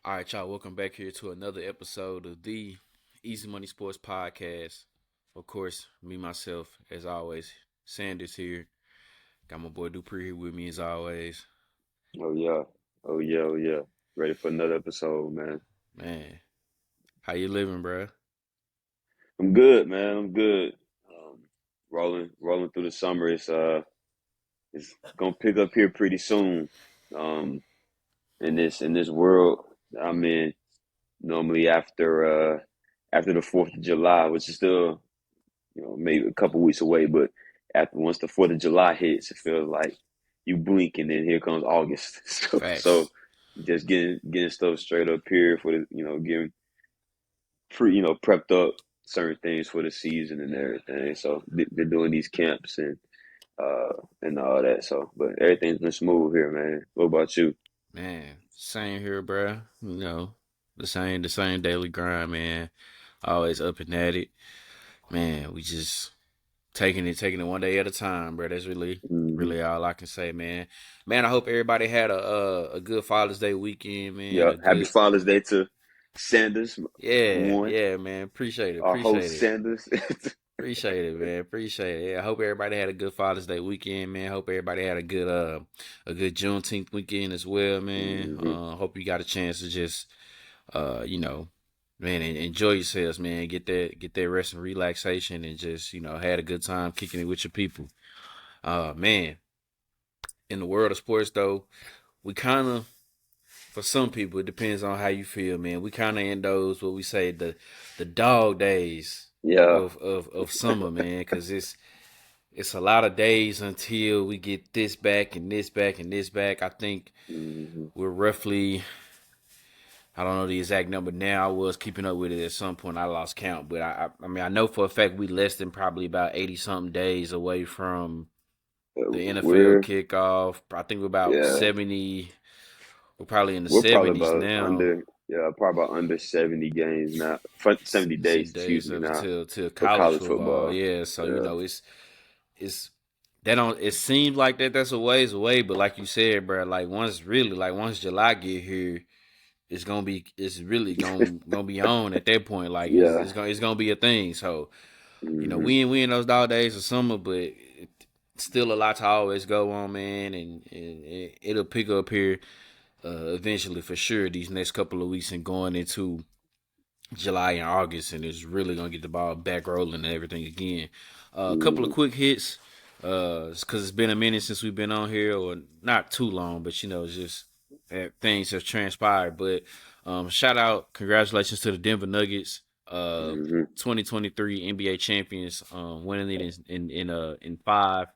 All right, y'all. Welcome back here to another episode of the Easy Money Sports Podcast. Of course, me myself, as always, Sanders here. Got my boy Dupree here with me as always. Oh yeah. Oh yeah. Oh yeah. Ready for another episode, man. Man, how you living, bro? I'm good, man. I'm good. Um, rolling through the summer. It's gonna pick up here pretty soon. Um, in this world I'm in, normally after the Fourth of July, which is still maybe a couple weeks away, but after once the Fourth of July hits, it feels like you blink and then here comes August. So Facts. just getting stuff straight up here for the getting prepped up certain things for the season and everything. So they're doing these camps uh and all that. So, but everything's been smooth here, man. What about you? Man, same here, bro. The same daily grind, man. Always up and at it. Man, we just taking it one day at a time, bro. That's really, Hmm. really all I can say, man. Man, I hope everybody had a good Father's Day weekend, man. Yeah. A Happy good, Father's Day to Sanders, yeah, one, yeah, man. Appreciate it, our appreciate host it, Sanders. appreciate it, man. Appreciate it. Yeah, I hope everybody had a good Father's Day weekend, man. Hope everybody had a good Juneteenth weekend as well, man. Hmm. Hope you got a chance to just you know, man, enjoy yourselves, man. Get that rest and relaxation, and just had a good time kicking it with your people. Man, in the world of sports though, we kind of, for some people, it depends on how you feel, man. We kind of in those what we say the dog days Yeah. of summer, man, because it's a lot of days until we get this back and this back and this back. I think Hmm. we're roughly, I don't know the exact number now. I was keeping up with it at some point. I lost count, but I mean I know for a fact we less than probably about 80 something days away from the NFL We're kickoff. I think we're about yeah, 70. We're probably in the we're probably 70s about now. under yeah, probably about under 70 games now. 70 See days, excuse days me, of now till for college college football. football. Yeah, so Yeah. it's that don't it seems like that's a ways away, but like you said, bro, like once July get here, it's really gonna be on at that point. Like it's Yeah. it's gonna it's gonna be a thing. So Hmm. we in those dog days of summer, but still a lot to always go on, man, and it'll pick up here eventually for sure. These next couple of weeks and going into July and August, and it's really gonna get the ball back rolling and everything again. A couple of Hmm. quick hits, because it's been a minute since we've been on here, or not too long, but it's just things have transpired. But shout out, congratulations to the Denver Nuggets, uh, Hmm. 2023 NBA champions, winning it in five.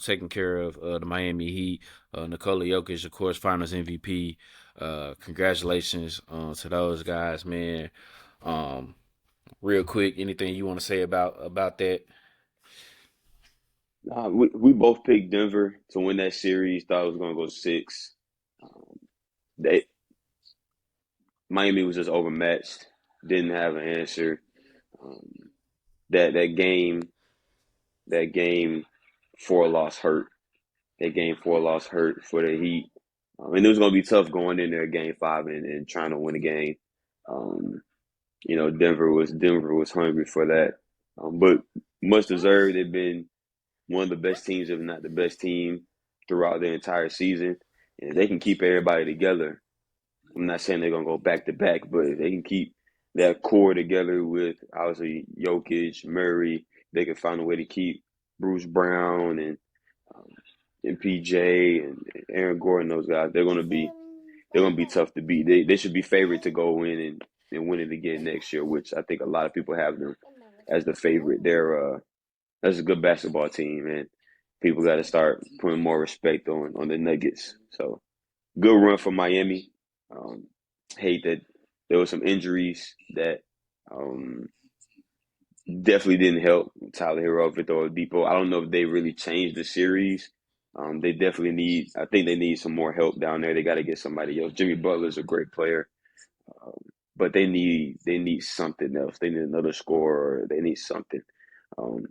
Taking care of the Miami Heat. Nikola Jokic, of course, Finals MVP. Congratulations to those guys, man. Um, Real quick, anything you want to say about that? We both picked Denver to win that series. Thought it was going to go six. Um, they Miami was just overmatched. Didn't have an answer. Um, that that game that game four loss hurt. That game four loss hurt for the Heat. And it was going to be tough going in there game five and trying to win a game. Um, Denver was hungry for that, but much deserved. They've been one of the best teams, if not the best team, throughout the entire season. And if they can keep everybody together, I'm not saying they're gonna go back to back, but if they can keep that core together with obviously Jokic, Murray, they can find a way to keep Bruce Brown um, and PJ and Aaron Gordon. Those guys, they're gonna be tough to beat. They should be favored to go in and win it again next year, which I think a lot of people have them as the favorite. That's a good basketball team, and people got to start putting more respect on the Nuggets. So good run for Miami. Um, Hate that there were some injuries that um, definitely didn't help Tyler Hero, Victor Oladipo. I don't know if they really changed the series. They definitely need. I think they need some more help down there. They got to get somebody else. Jimmy Butler's a great player, um, but they need something else. They need another scorer. They need something. Um,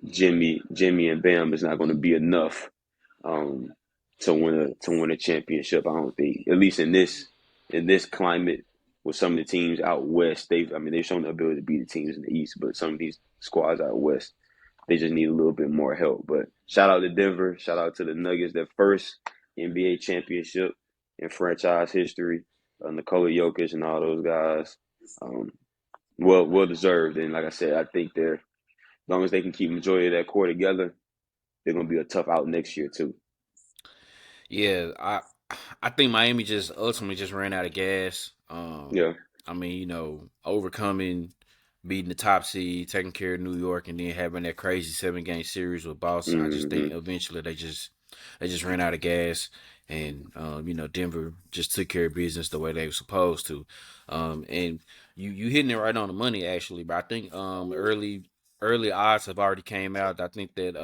Jimmy and Bam is not going to be enough um, to win a championship. I don't think, at least in this. in this climate with some of the teams out west, they've shown the ability to beat the teams in the East, but some of these squads out west, they just need a little bit more help. But shout out to Denver, shout out to the Nuggets, their first NBA championship in franchise history. Nikola Jokic and all those guys, um, well deserved. And like I said, I think they're as long as they can keep majority of that core together, they're gonna be a tough out next year too. Yeah, I think Miami just ultimately just ran out of gas. Yeah. I mean, overcoming, beating the top seed, taking care of New York, and then having that crazy 7-game series with Boston. I just think Mm-hmm. eventually they just ran out of gas, and Denver just took care of business the way they were supposed to. And you hitting it right on the money actually, but I think early odds have already came out. I think that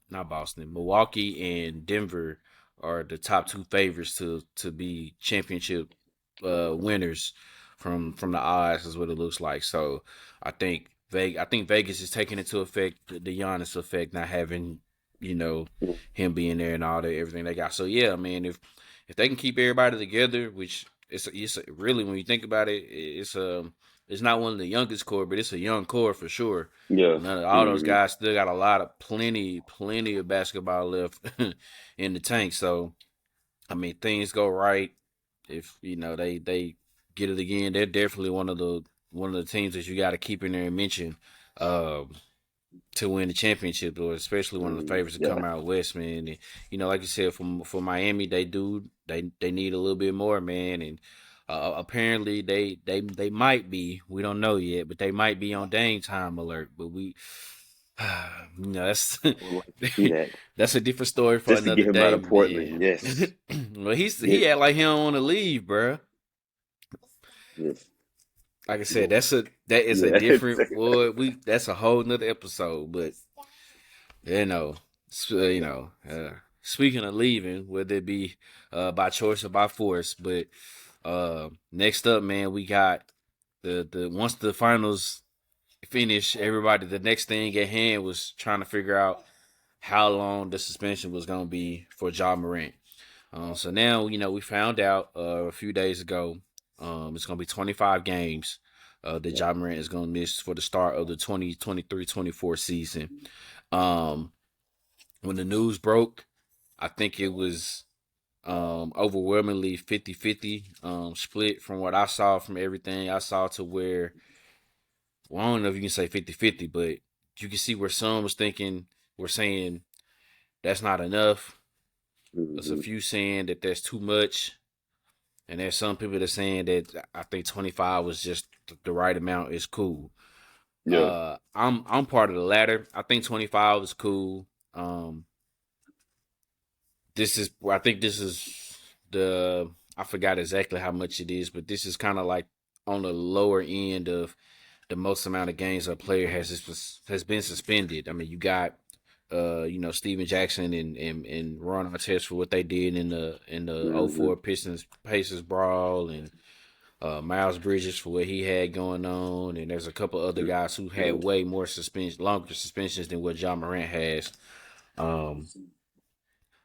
not Boston, Milwaukee and Denver are the top two favorites to be championship winners from the odds is what it looks like. So I think Vegas is taking into effect the Giannis effect, not having him being there and all that everything they got. So yeah, man, if they can keep everybody together, which it's really when you think about it, it's not one of the youngest core, but it's a young core for sure. Yeah. All those Mm-hmm. guys still got a lot of plenty of basketball left in the tank. So I mean, things go right. If they get it again, they're definitely one of the teams that you got to keep in there and mention um, to win the championship, or especially one of the Mm-hmm. favorites to Yeah. come out west, man. And, like you said, for Miami, they need a little bit more, man. And apparently they might be. We don't know yet, but they might be on Dame time alert. But we, that's I would like to see that that's a different story for just to another get him out day, of Portland. man. Yes. Well, he Get act like he don't want to leave, bruh. yes. Like I said, that is a Yeah. different boy. That's a whole nother episode. But you know, speaking of leaving, whether it be by choice or by force, but next up, man, we got the once the finals finish, everybody the next thing at hand was trying to figure out how long the suspension was gonna be for Ja Morant. So now we found out a few days ago. It's gonna be 25 games. That Yeah. Ja Morant is gonna miss for the start of the 2023-24 season. Um, when the news broke, I think it was overwhelmingly 50-50 split from what I saw from everything I saw to where, well, I don't know if you can say 50-50, but you can see where some were saying that's not enough. There's a Mm-hmm. few saying that that's too much. And there's some people that are saying that I think 25 was just the right amount. Is cool. Yeah. I'm part of the latter. I think 25 is cool. Um, I think this is the I forgot exactly how much it is, but this is kind of like on the lower end of the most amount of games a player has been suspended. I mean, you got Steven Jackson and Ron Artest for what they did in the Mm-hmm. '04 Pistons Pacers brawl, and Miles Bridges for what he had going on, and there's a couple other guys who Yeah. had way more longer suspensions than what Ja Morant has. Um,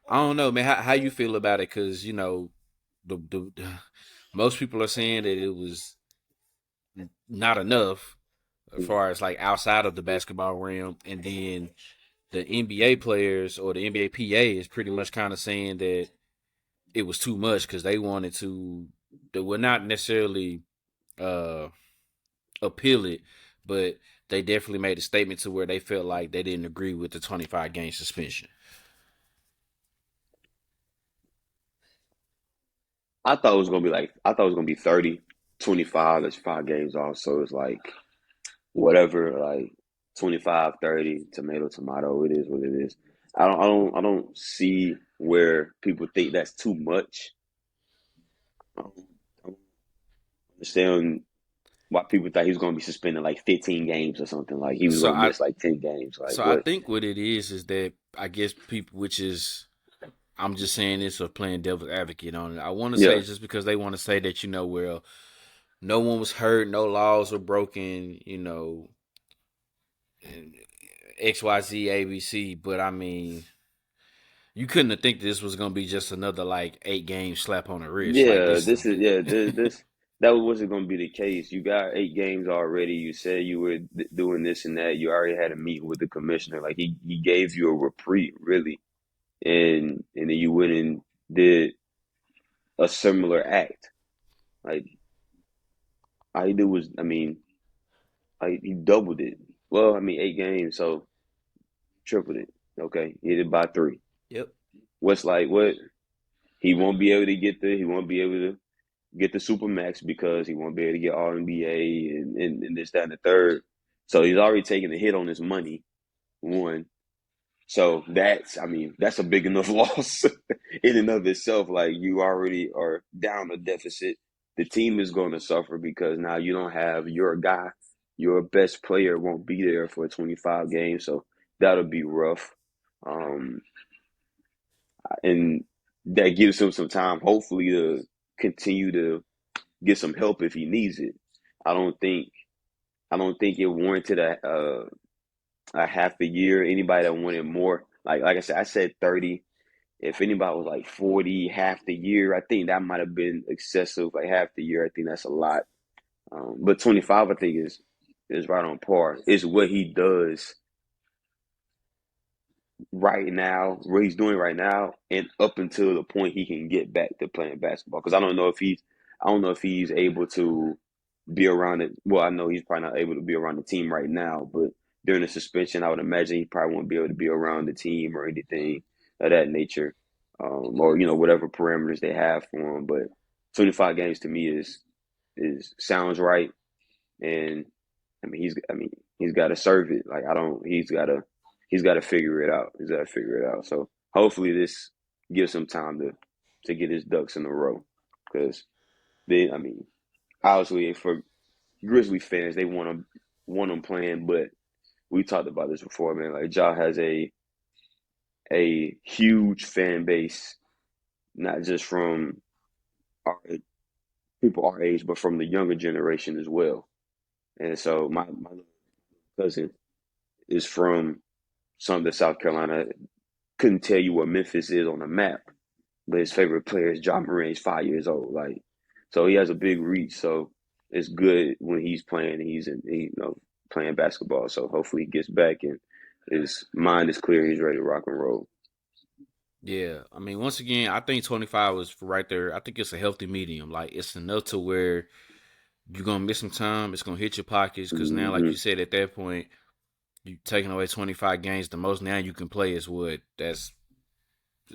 I don't know, man. How you feel about it? Because the most people are saying that it was not enough as far as like outside of the basketball realm, and then the NBA players or the NBA PA is pretty much kind of saying that it was too much because they wanted to. They were not necessarily uh appeal it, but they definitely made a statement to where they felt like they didn't agree with the 25 game suspension. I thought it was gonna be 30, 25. That's 5 games off. So it's like whatever, like 25, 30, tomato, tomato. It is what it is. I don't see where people think that's too much. I don't understand why people thought he was gonna be suspended like 15 games or something. Like he was So gonna I miss like 10 games. Like so I what? think what it is that I guess people, which is I'm just saying this or playing devil's advocate on it. I want to say Yeah. it's just because they want to say that well, no one was hurt, no laws were broken, and XYZ ABC. But I mean, You couldn't have think this was gonna be just another like 8 game slap on the wrist. Like Yeah, this, this is yeah this that wasn't going to be the case. You got 8 games already. You said you were doing this and that. You already had a meeting with the commissioner. Like he gave you a reprieve, really, and then you went and did a similar act. Like all he did was, I mean, he doubled it. Well, I mean, 8 games, so tripled it. Okay, he did it by three. yep, What's like what he won't be able to get he won't be able to get the super max because he won't be able to get All NBA and this that and the third. So he's already taking a hit on his money. One, so that's, I mean, that's a big enough loss in and of itself. Like you already are down a deficit. The team is going to suffer because now you don't have your guy, your best player won't be there for 25 games. So that'll be rough. Um, and that gives him some time, hopefully, to continue to get some help if he needs it. I don't think I don't think it warranted a half a year. Anybody that wanted more, like I said 30. If anybody was like 40, half the year, I think that might have been excessive. Like half the year, I think that's a lot. But 25, I think is right on par. It's what he does right now, what he's doing right now, and up until the point he can get back to playing basketball. Because I don't know if he's able to be around it. Well, I know he's probably not able to be around the team right now, but during the suspension, I would imagine he probably won't be able to be around the team or anything of that nature, or whatever parameters they have for him. But 25 games to me is sounds right, and I mean he's got to serve it. Like I don't, he's got to figure it out. He's got to figure it out. So hopefully this gives him time to get his ducks in a row, because they, I mean, obviously for Grizzly fans, they want him playing, but we talked about this before, man. Like Ja has a huge fan base, not just from our people our age, but from the younger generation as well. And so my cousin is from something South Carolina. Couldn't tell you where Memphis is on the map, but his favorite player is Ja Morant. He's 5 years old. Like, so he has a big reach. So it's good when he's playing. Playing basketball. So hopefully he gets back and his mind is clear. He's ready to rock and roll. yeah. I mean, once again, I think 25 was right there. I think it's a healthy medium. Like it's enough to where you're gonna miss some time. It's gonna hit your pockets because now, like Mm-hmm. you said, at that point, you taking away 25 games. The most now you can play is what? That's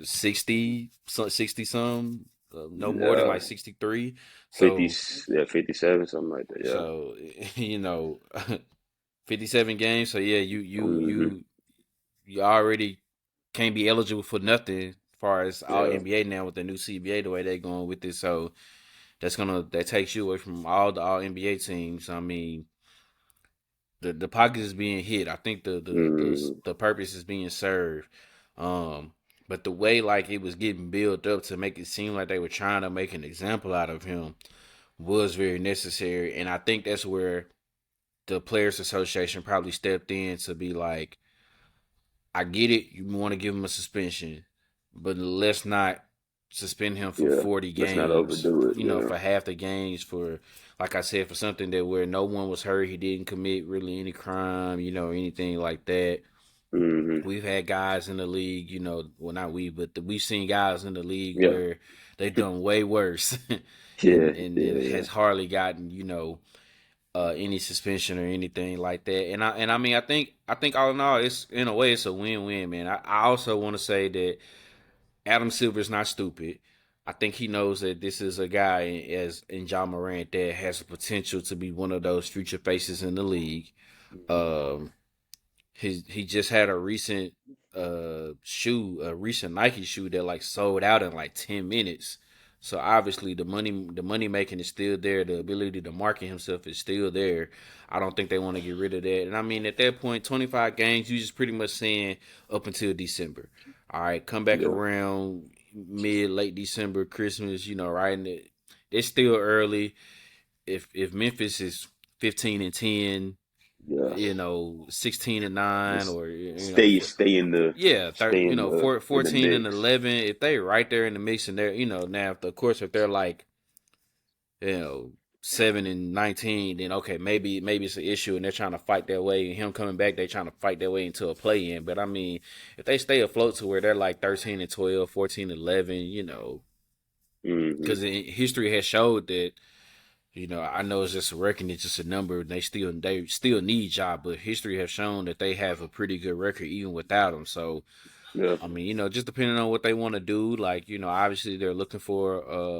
60, 60 some. No more than Yeah, like 63. 50, So, yeah, 57, something like that. Yeah. so you know, 57 games. So yeah, Mm-hmm. you already can't be eligible for nothing as far as all Yeah. NBA now with the new CBA the way they're going with it. So that takes you away from all the all NBA teams. I mean, the pocket is being hit. I think Mm-hmm. the purpose is being served. But the way like it was getting built up to make it seem like they were trying to make an example out of him was very necessary, and I think that's where the Players Association probably stepped in to be like, I get it, you want to give him a suspension, but let's not suspend him for Yeah. 40 Let's not games, overdo it. for half the games for, like I said, for something that where no one was hurt, he didn't commit really any crime, anything like that. Yeah. Mm-hmm. We've had guys in the league, well, not we, but we've seen guys in the league Yeah. where they've done way worse, Yeah. and Yeah. it Yeah. has hardly gotten, any suspension or anything like that. And I mean, I think all in all, it's in a way it's a win-win, man. I also want to say that Adam Silver's not stupid. I think he knows that this is a guy as in Ja Morant that has the potential to be one of those future faces in the league. Um, he just had a recent a recent Nike shoe that like sold out in like 10 minutes. So obviously the money making is still there. The ability to market himself is still there. I don't think they want to get rid of that. And I mean at that point, 25 games, you just pretty much saying up until December. All right, come back Yeah. around mid late December, Christmas. Right? And it's still early. If Memphis is 15-10, Yeah. 16-9 Just or stay in the yeah, stay in the 14 and mix. 11. If they right there in the mix, and they're now, of course, if they're like you know 7-19, then okay, maybe it's an issue, and they're trying to fight their way. And him coming back, they trying to fight their way into a play in. But I mean, if they stay afloat to where they're like 13-12, 14-11, Hmm. because history has showed that. I know it's just a record, it's just a number. And they still need Ja, but history has shown that they have a pretty good record even without him. So Yeah. I mean, just depending on what they want to do, like, obviously they're looking for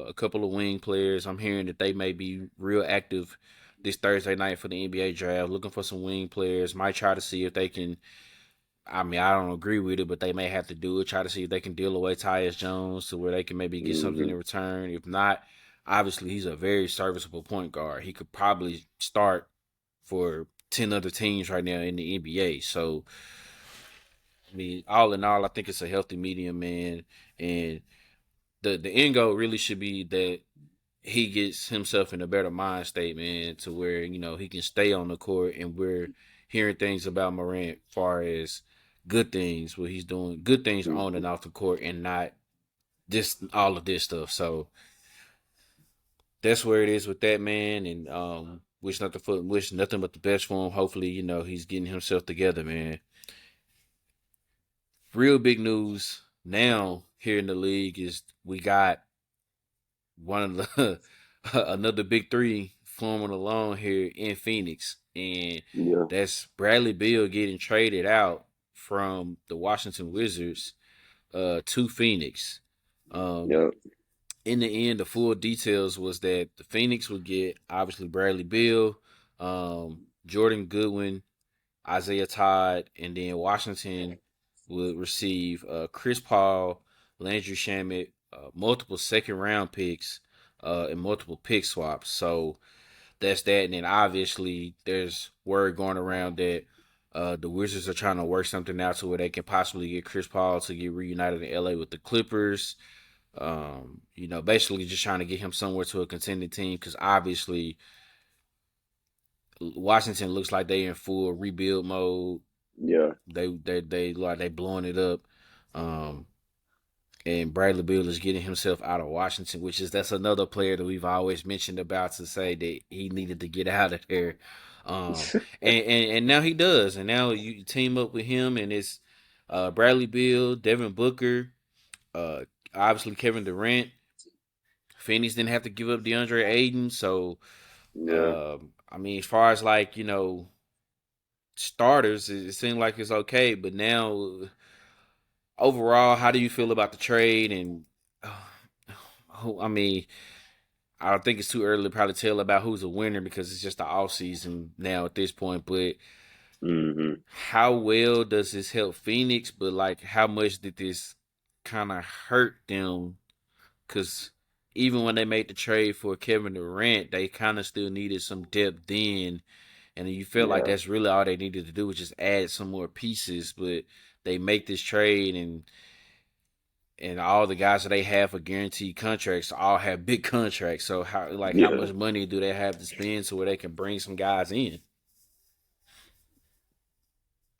a couple of wing players. I'm hearing that they may be real active this Thursday night for the NBA draft, looking for some wing players. Might try to see if they can. I mean, I don't agree with it, but they may have to do it. Try to see if they can deal away Tyus Jones to where they can maybe get something Hmm. in return. If not, obviously he's a very serviceable point guard. He could probably start for 10 other teams right now in the NBA. So I mean, all in all, I think it's a healthy medium, man. And the end goal really should be that he gets himself in a better mind state, man, to where he can stay on the court, and we're hearing things about Morant, far as good things, what he's doing, good things on Hmm. and off the court, and not just all of this stuff. So that's where it is with that, man. And wish nothing but the best for him. Hopefully, he's getting himself together, man. Real big news now here in the league is we got one of the another big three forming along here in Phoenix, and Yeah. that's Bradley Beal getting traded out from the Washington Wizards to Phoenix. Um, Yeah. in the end, the full details was that the Phoenix would get obviously Bradley Beal, Jordan Goodwin, Isaiah Todd, and then Washington would receive Chris Paul, Landry Shamet, multiple second round picks, and multiple pick swaps. So that's that. And then obviously there's word going around that the Wizards are trying to work something out to where they can possibly get Chris Paul to get reunited in LA with the Clippers. Basically just trying to get him somewhere to a contending team, because obviously Washington looks like they in full rebuild mode. Yeah. They blowing it up. Um, and Bradley Beal is getting himself out of Washington, which is that's another player that we've always mentioned about, to say that he needed to get out of there. And now he does, and now you team up with him, and it's Bradley Beal, Devin Booker, uh, obviously Kevin Durant. Phoenix didn't have to give up DeAndre Ayton, so Yeah. I mean, as far as like starters, it seemed like it's okay, but now overall, how do you feel about the trade? And I mean, I don't think it's too early to probably tell about who's a winner, because it's just the off season now at this point. But Hmm. how well does this help Phoenix? But like, how much did this kind of hurt them? Because even when they made the trade for Kevin Durant, they kind of still needed some depth then, and you feel like Yeah. that's really all they needed to do was just add some more pieces. But they make this trade, and all the guys that they have for guaranteed contracts all have big contracts. So how Yeah. much money do they have to spend so where they can bring some guys in?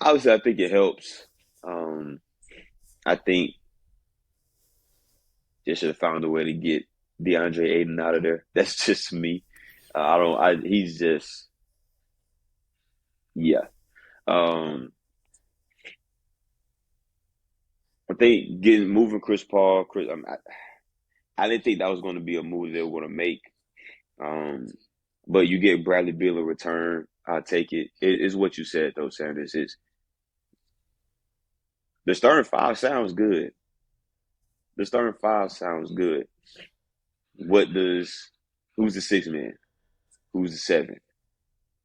Obviously, I think it helps. Um, I think they should have found a way to get DeAndre Ayton out of there. That's just me. I don't. He's just yeah. Um, I think getting moving Chris Paul. I didn't think that was going to be a move they were going to make. Um, but you get Bradley Beal in return. I'll take it. It is what you said though, Sanders. Is the starting five sounds good. The starting five sounds good. What does who's the sixth man? Who's the seventh?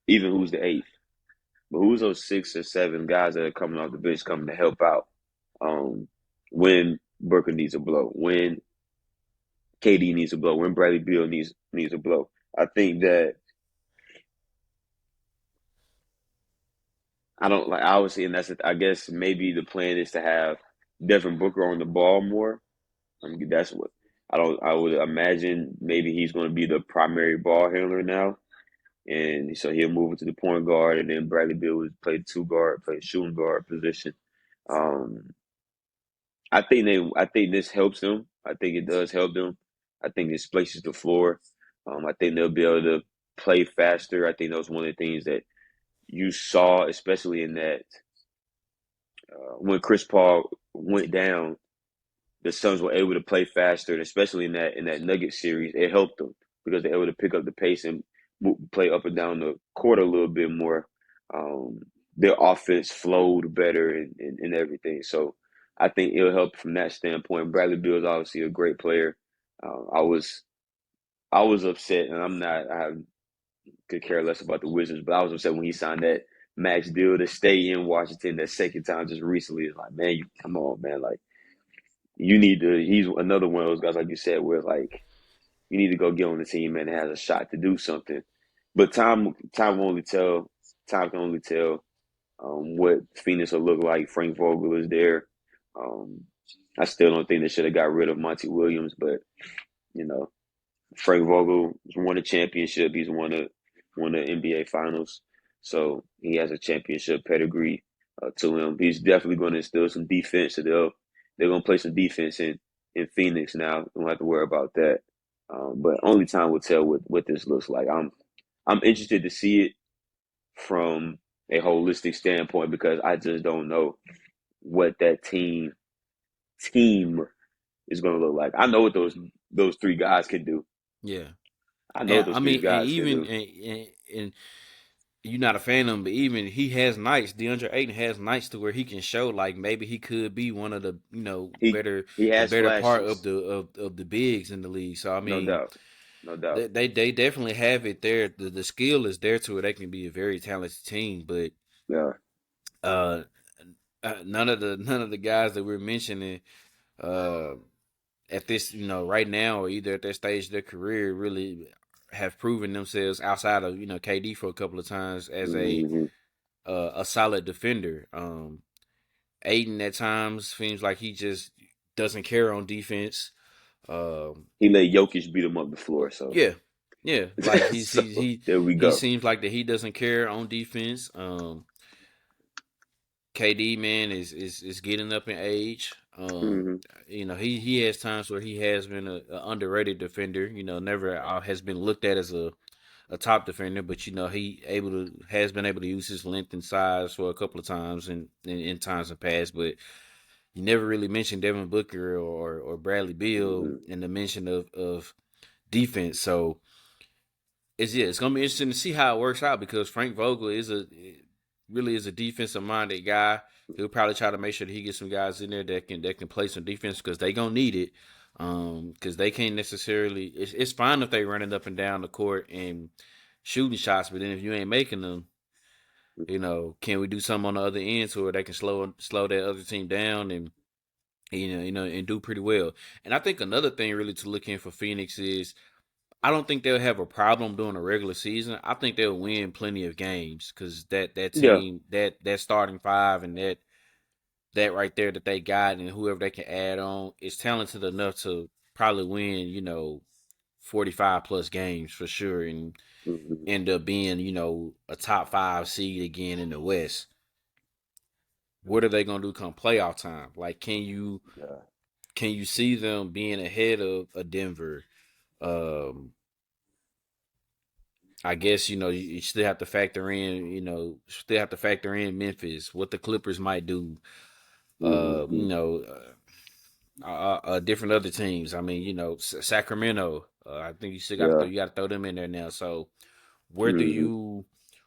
Even who's the eighth? But who's those six or seven guys that are coming off the bench coming to help out when Booker needs a blow, when KD needs a blow, when Bradley Beal needs a blow? I think that I don't like obviously, and I guess maybe the plan is to have Devin Booker on the ball more. That's what I don't. I would imagine maybe he's going to be the primary ball handler now, and so he'll move into the point guard, and then Bradley Beal would play two guard, play shooting guard position. Um, I think this helps them. I think it does help them. I think this places the floor. I think they'll be able to play faster. I think that was one of the things that you saw, especially in that when Chris Paul went down, the Suns were able to play faster, and especially in that Nugget series, it helped them because they're able to pick up the pace and play up and down the court a little bit more. Um, their offense flowed better and everything. So I think it'll help from that standpoint. Bradley Beal is obviously a great player. I was upset, and I could care less about the Wizards, but I was upset when he signed that max deal to stay in Washington that second time just recently. It's like, man, you come on, man, like you need to. He's another one of those guys, like you said, where like you need to go get on the team and has a shot to do something. But time will only tell. Time can only tell what Phoenix will look like. Frank Vogel is there. Um, I still don't think they should have got rid of Monty Williams, but you know, Frank Vogel has won a championship. He's won the NBA Finals, so he has a championship pedigree to him. He's definitely going to instill some defense. So they're going to play some defense in Phoenix now. Don't have to worry about that. But only time will tell what this looks like. I'm interested to see it from a holistic standpoint because I just don't know what that team is going to look like. I know what those three guys can do. Yeah. I know what And those I three mean, and guys can even do. and you're not a fan of him, but even he has nights. DeAndre Ayton has nights to where he can show like maybe he could be one of the He he the has better part of flashes, of the bigs in the league. So I no mean, doubt, no doubt. they definitely have it there. The skill is there to it. They can be a very talented team, but Yeah. uh, none of the guys that we're mentioning uh at this right now or either at that stage of their career really have proven themselves outside of KD for a couple of times as Hmm. a solid defender. Aiden at times seems like he just doesn't care on defense. Um, He let Jokic beat him up the floor, so yeah, yeah, like so there we he go. seems like that he doesn't care on defense. KD man is getting up in age. Hmm. He has times where he has been a underrated defender. Never has been looked at as a top defender, but he able to has been able to use his length and size for a couple of times in times in past. But you never really mentioned Devin Booker or Bradley Beal Hmm. in the mention of defense. So it's gonna be interesting to see how it works out because Frank Vogel really is a defensive minded guy. He'll probably try to make sure that he gets some guys in there that can play some defense because they gonna need it. Because they can't necessarily. It's fine if they running up and down the court and shooting shots, but then if you ain't making them, can we do something on the other end so where they can slow that other team down and and do pretty well. And I think another thing really to look in for Phoenix is I don't think they'll have a problem during a regular season. I think they'll win plenty of games because that Yeah. team that starting five and that right there that they got and whoever they can add on is talented enough to probably win 45 plus games for sure and Hmm. end up being a top five seed again in the West. What are they gonna do come playoff time? Like, Yeah. can you see them being ahead of a Denver? Um, I guess you still have to factor in Memphis, what the Clippers might do. Uh, Hmm. you know, different other teams. I mean, Sacramento. I think you still got to Yeah. throw them in there now. So where do Hmm. you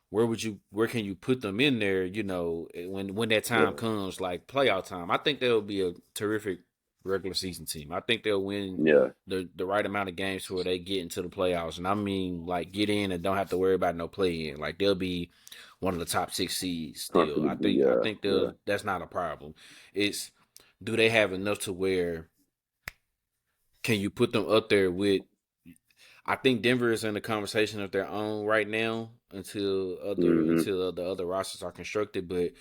where can you put them in there, when that time Yeah. comes, like playoff time? I think they'll be a terrific regular season team. I think they'll win Yeah. the right amount of games where they get into the playoffs. And I mean like get in and don't have to worry about no play in. Like they'll be one of the top six seeds still. Comfortably. I Yeah. think Yeah. they'll that's not a problem. It's do they have enough to where can you put them up there with I think Denver is in a conversation of their own right now Hmm. until the other rosters are constructed. But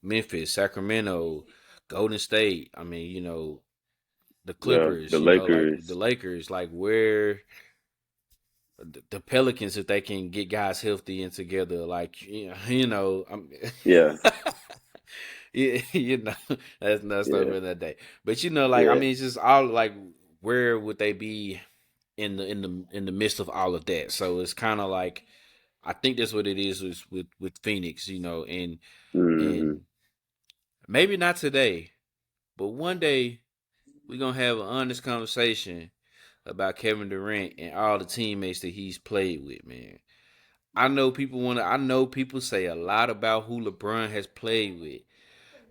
Memphis, Sacramento, Golden State. I mean, the Yeah. The Clippers. Like the Lakers. Lakers. Like where the Pelicans, if they can get guys healthy and together, like Yeah, you know, that's not yeah, really that day. But like I yeah. mean, it's just all like where would they be in the midst of all of that? So it's kind of like I think that's what it is with Phoenix, and Hmm. maybe not today, but one day we're gonna have an honest conversation about Kevin Durant and all the teammates that he's played with, man. I know people say a lot about who LeBron has played with.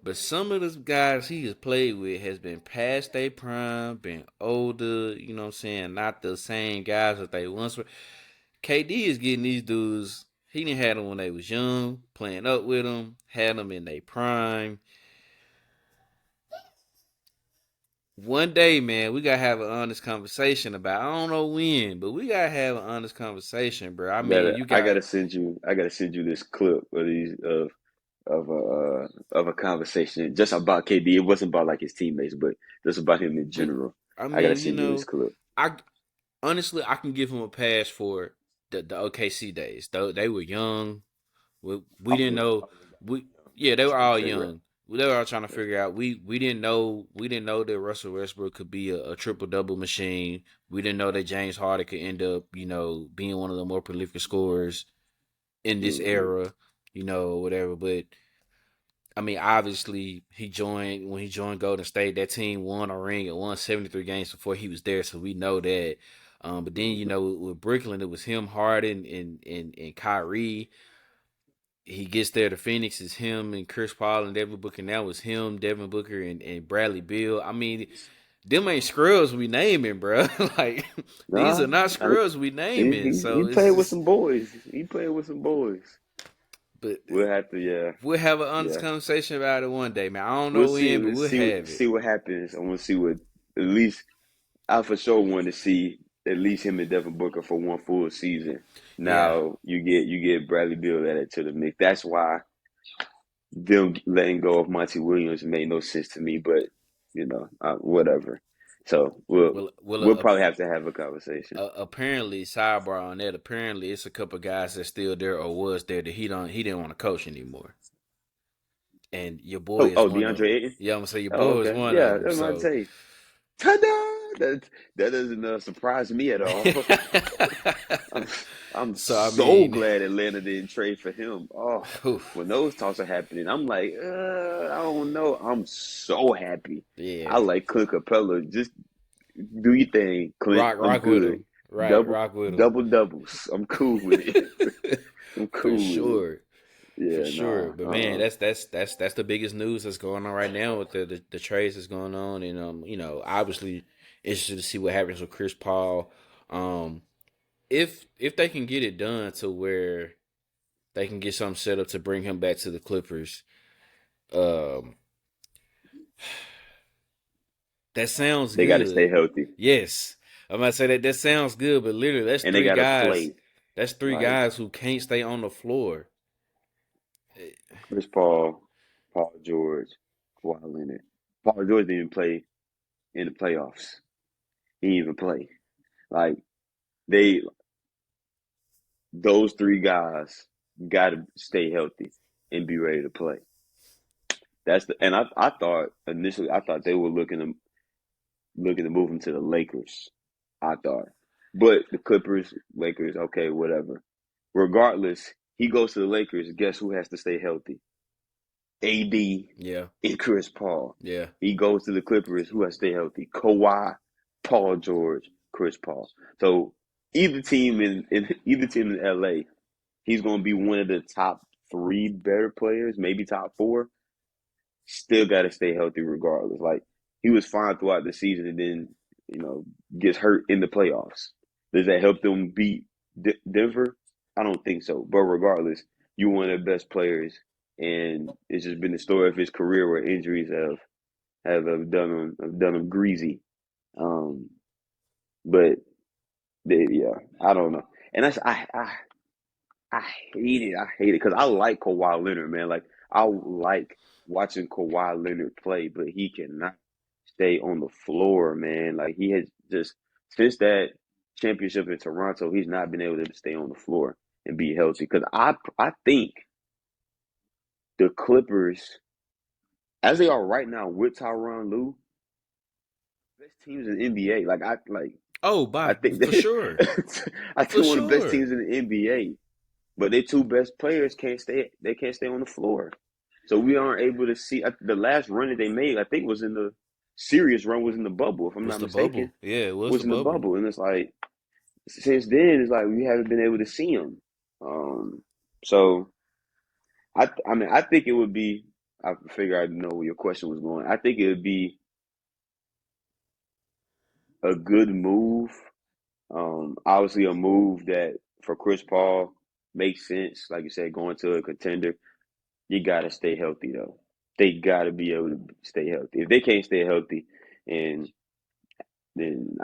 But some of the guys he has played with has been past their prime, been older, you know what I'm saying? Not the same guys that they once were. KD is getting these dudes, he didn't have them when they was young, playing up with them, had them in their prime. One day, man, we gotta have an honest conversation about. I don't know when, but we gotta have an honest conversation, bro. I mean, you I got gotta send you. I gotta send you this clip of these of a conversation just about KD. It wasn't about like his teammates, but just about him in but general. I I gotta mean, send you this clip. I honestly I can give him a pass for the OKC days. Though they were young, we Oh didn't yeah, know. We Yeah, they were trying to all figure out. young. They were all trying to figure out. We didn't know that Russell Westbrook could be a triple double machine. We didn't know that James Harden could end up being one of the more prolific scorers in this Hmm. era. Whatever. But I mean, obviously, when he joined Golden State. That team won a ring and won 73 games before he was there, so we know that. But then Hmm. with Brooklyn, it was him, Harden, and Kyrie. He gets there to Phoenix, is him and Chris Paul and Devin Booker. Now it's him, Devin Booker, and Bradley Beal. I mean, them ain't scrubs we naming, bro. Like these Nah, are not scrubs we naming. he So it's played with just, some boys. He played with some boys. but We'll have to, yeah, we'll have an honest yeah. conversation about it one day, man. I don't We'll know see. when, but Let's we'll have it. see what happens. I want to see what at least I for sure want to see at least him and Devin Booker for one full season. Yeah. Now you get Bradley Beal added to the mix. That's why them letting go of Monty Williams made no sense to me. But whatever. So Well, we'll probably have to have a conversation. apparently, sidebar on that. Apparently, it's a couple guys that's still there or was there that he didn't want to coach anymore. And your boy is one of DeAndre them. Ayton. Yeah, I'm gonna say your Oh, boy is okay. one of Yeah, them. that's what I'd So, say. Ta-da! That doesn't surprise me at all. I'm I'm so I so mean, glad Atlanta didn't trade for him. Oh, whew, when those talks are happening, I'm like, I don't know. I'm so happy. I yeah, like Clint Capella. Just do your thing, Clint. I'm rock with good. him. Right, Double rock with him. double doubles. I'm cool with it. I'm For cool with it. sure. For Yeah, sure. nah. But man, that's the biggest news that's going on right now with the trades that's going on, and obviously interested to see what happens with Chris Paul. Um, if they can get it done to where they can get something set up to bring him back to the Clippers, um, that sounds They got to stay good. healthy, Yes, I'm about to say that sounds good, but literally that's and they three got to guys. play. That's three Like guys who can't stay on the floor. Chris Paul, Paul George, Kawhi Leonard. Paul George didn't even play in the playoffs. He didn't even play. Like they, those three guys got to stay healthy and be ready to play. And I thought initially I thought they were looking to move him to the Lakers. I thought, but the Clippers, Lakers, okay, whatever. Regardless, he goes to the Lakers. Guess who has to stay healthy? AD Yeah, and Chris Paul. yeah. He goes to the Clippers. Who has to stay healthy? Kawhi, Paul George, Chris Paul. So either team in LA, he's going to be one of the top three better players, maybe top four. Still got to stay healthy regardless. Like he was fine throughout the season, and then gets hurt in the playoffs. Does that help them beat Denver? I don't think so. But regardless, you one of the best players, and it's just been the story of his career where injuries have done him greasy. Um, but yeah, I don't know, and I hate it. I hate it because I like Kawhi Leonard, man. Like I like watching Kawhi Leonard play, but he cannot stay on the floor, man. Like he has just since that championship in Toronto, he's not been able to stay on the floor and be healthy. Because I think the Clippers, as they are right now with Tyronn Lue, best teams in the NBA. Oh, I by think for they, sure, I for think one of the best sure. teams in the NBA. But their two best players can't stay. They can't stay on the floor. So we aren't able to see the last run that they made. I think was in the serious run was in the bubble, if I'm Was not the mistaken. bubble? Yeah, it was Was the in the bubble. bubble, and it's like since then it's like we haven't been able to see them. So I mean I think it would be. I figure I know where your question was going. I think it would be a good move. Obviously a move that for Chris Paul makes sense. Like you said, going to a contender. You gotta stay healthy though. They gotta be able to stay healthy. If they can't stay healthy, and then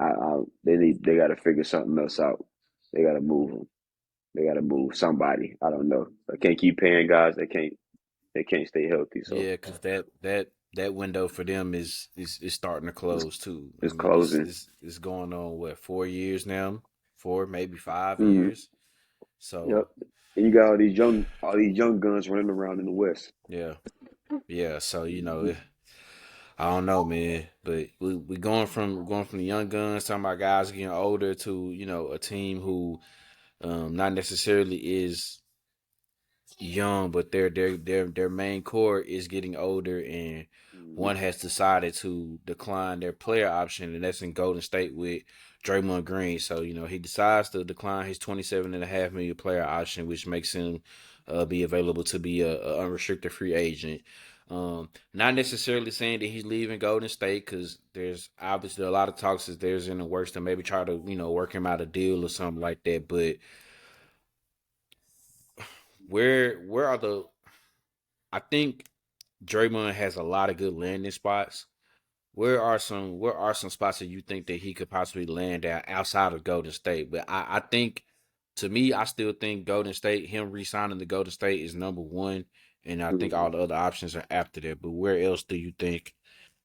they gotta figure something else out. They gotta move them. They gotta move somebody. I don't know. They can't keep paying guys. They can't stay healthy. So Yeah, because that window for them is starting to it's, close too. I it's mean, it's closing. it's it's going on what 4 years now, 4 maybe 5 years. Hmm. Yep. So And you got all these young guns running around in the West. yeah, yeah. So I don't know, man. But we going from the young guns, talking about guys getting older to a team who not necessarily is young, but their main core is getting older, and Hmm. one has decided to decline their player option, and that's in Golden State with Draymond Green. So he decides to decline his 27.5 million player option, which makes him be available to be a unrestricted free agent. Not necessarily saying that he's leaving Golden State, because there's obviously a lot of talks that there's in the works to maybe try to work him out a deal or something like that. But where are the I think Draymond has a lot of good landing spots. Where are some spots that you think that he could possibly land at outside of Golden State? But I think, to me, I still think Golden State, him re-signing the Golden State is number one, and I think Hmm. all the other options are after that. But where else do you think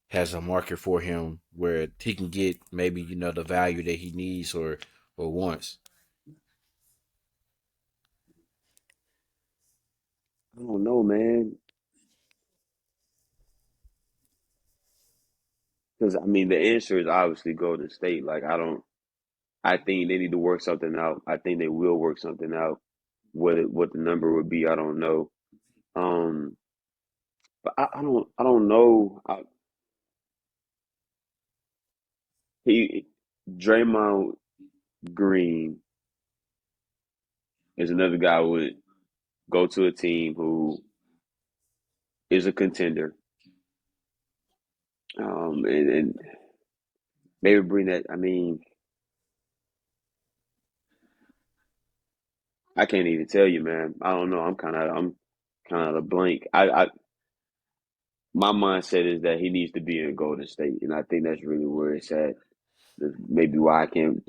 has a market for him where he can get maybe the value that he needs or wants? I don't know, man. Because I mean, the answer is obviously Golden State. Like I think they need to work something out. I think they will work something out. What the number would be, I don't know. Um, but I don't know. He Draymond Green is another guy who would go to a team who is a contender, and maybe bring that. I mean, I can't even tell you, man. I don't know. I'm kind of a blank. My mindset is that he needs to be in Golden State, and I think that's really where it's at. That's maybe why I can't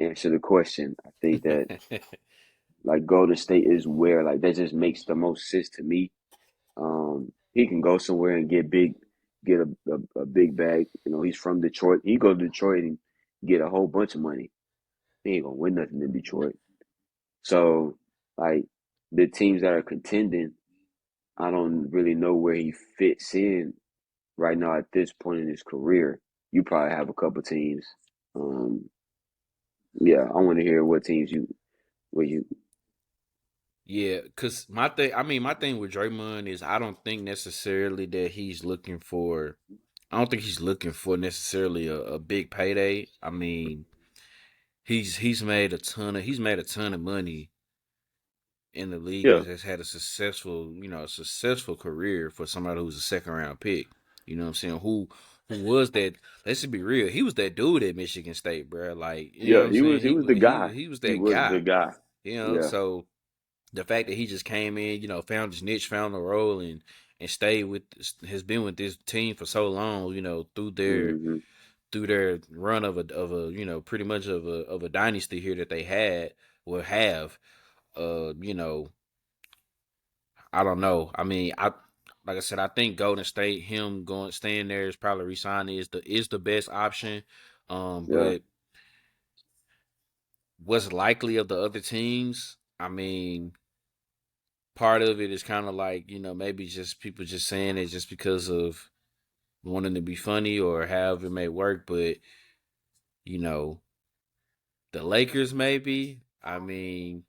answer the question. I think that like Golden State is where like that just makes the most sense to me. He can go somewhere and get a big bag. You know, he's from Detroit. He go to Detroit and get a whole bunch of money. He ain't gonna win nothing in Detroit. So like the teams that are contending, I don't really know where he fits in right now at this point in his career. You probably have a couple teams. Um, yeah, I want to hear what teams where you. Yeah, cause my thing with Draymond is I don't think necessarily that he's looking for. I don't think he's looking for necessarily a big payday. I mean, he's made a ton of money in the league and Yeah, has had a successful career for somebody who's a second round pick. You know what I'm saying? Who was that? Let's just be real. He was that dude at Michigan State, bro. Like, you know what yeah, I'm saying? he He was the he guy. he was He that was the guy. guy. Yeah. So the fact that he just came in, found his niche, found the role, and stayed with has been with this team for so long, Hmm. through their run of a pretty much of a dynasty here that they had will have. Uh, you know, I don't know. I mean, I like I said, I think Golden State, him going staying there is probably resigning is the best option. Yeah. But what's likely of the other teams. I mean, part of it is kind of like, maybe just people just saying it just because of wanting to be funny or however it may work. But you know, the Lakers maybe. I mean,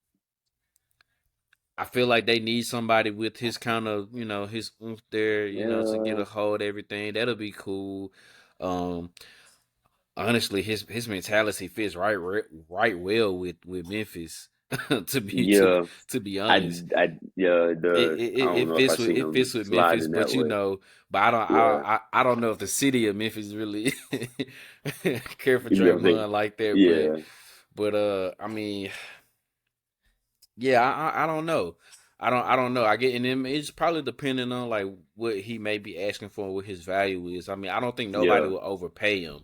I feel like they need somebody with his kind of, his oomph there, to get Yeah, a hold of everything. That'll be cool. Um, Honestly, his mentality fits right well with Memphis. to be to yeah. to be I, honest, yeah. it, The it, I don't it know if I fits with seen it him fits with Memphis, sliding but that way. but Yeah, I don't know if the city of Memphis really care for you know, they, Draymond like that. yeah, But I mean, yeah, I don't know. I don't know. I get and then it's probably depending on like what he may be asking for, what his value is. I mean, I don't think nobody yeah. will overpay him.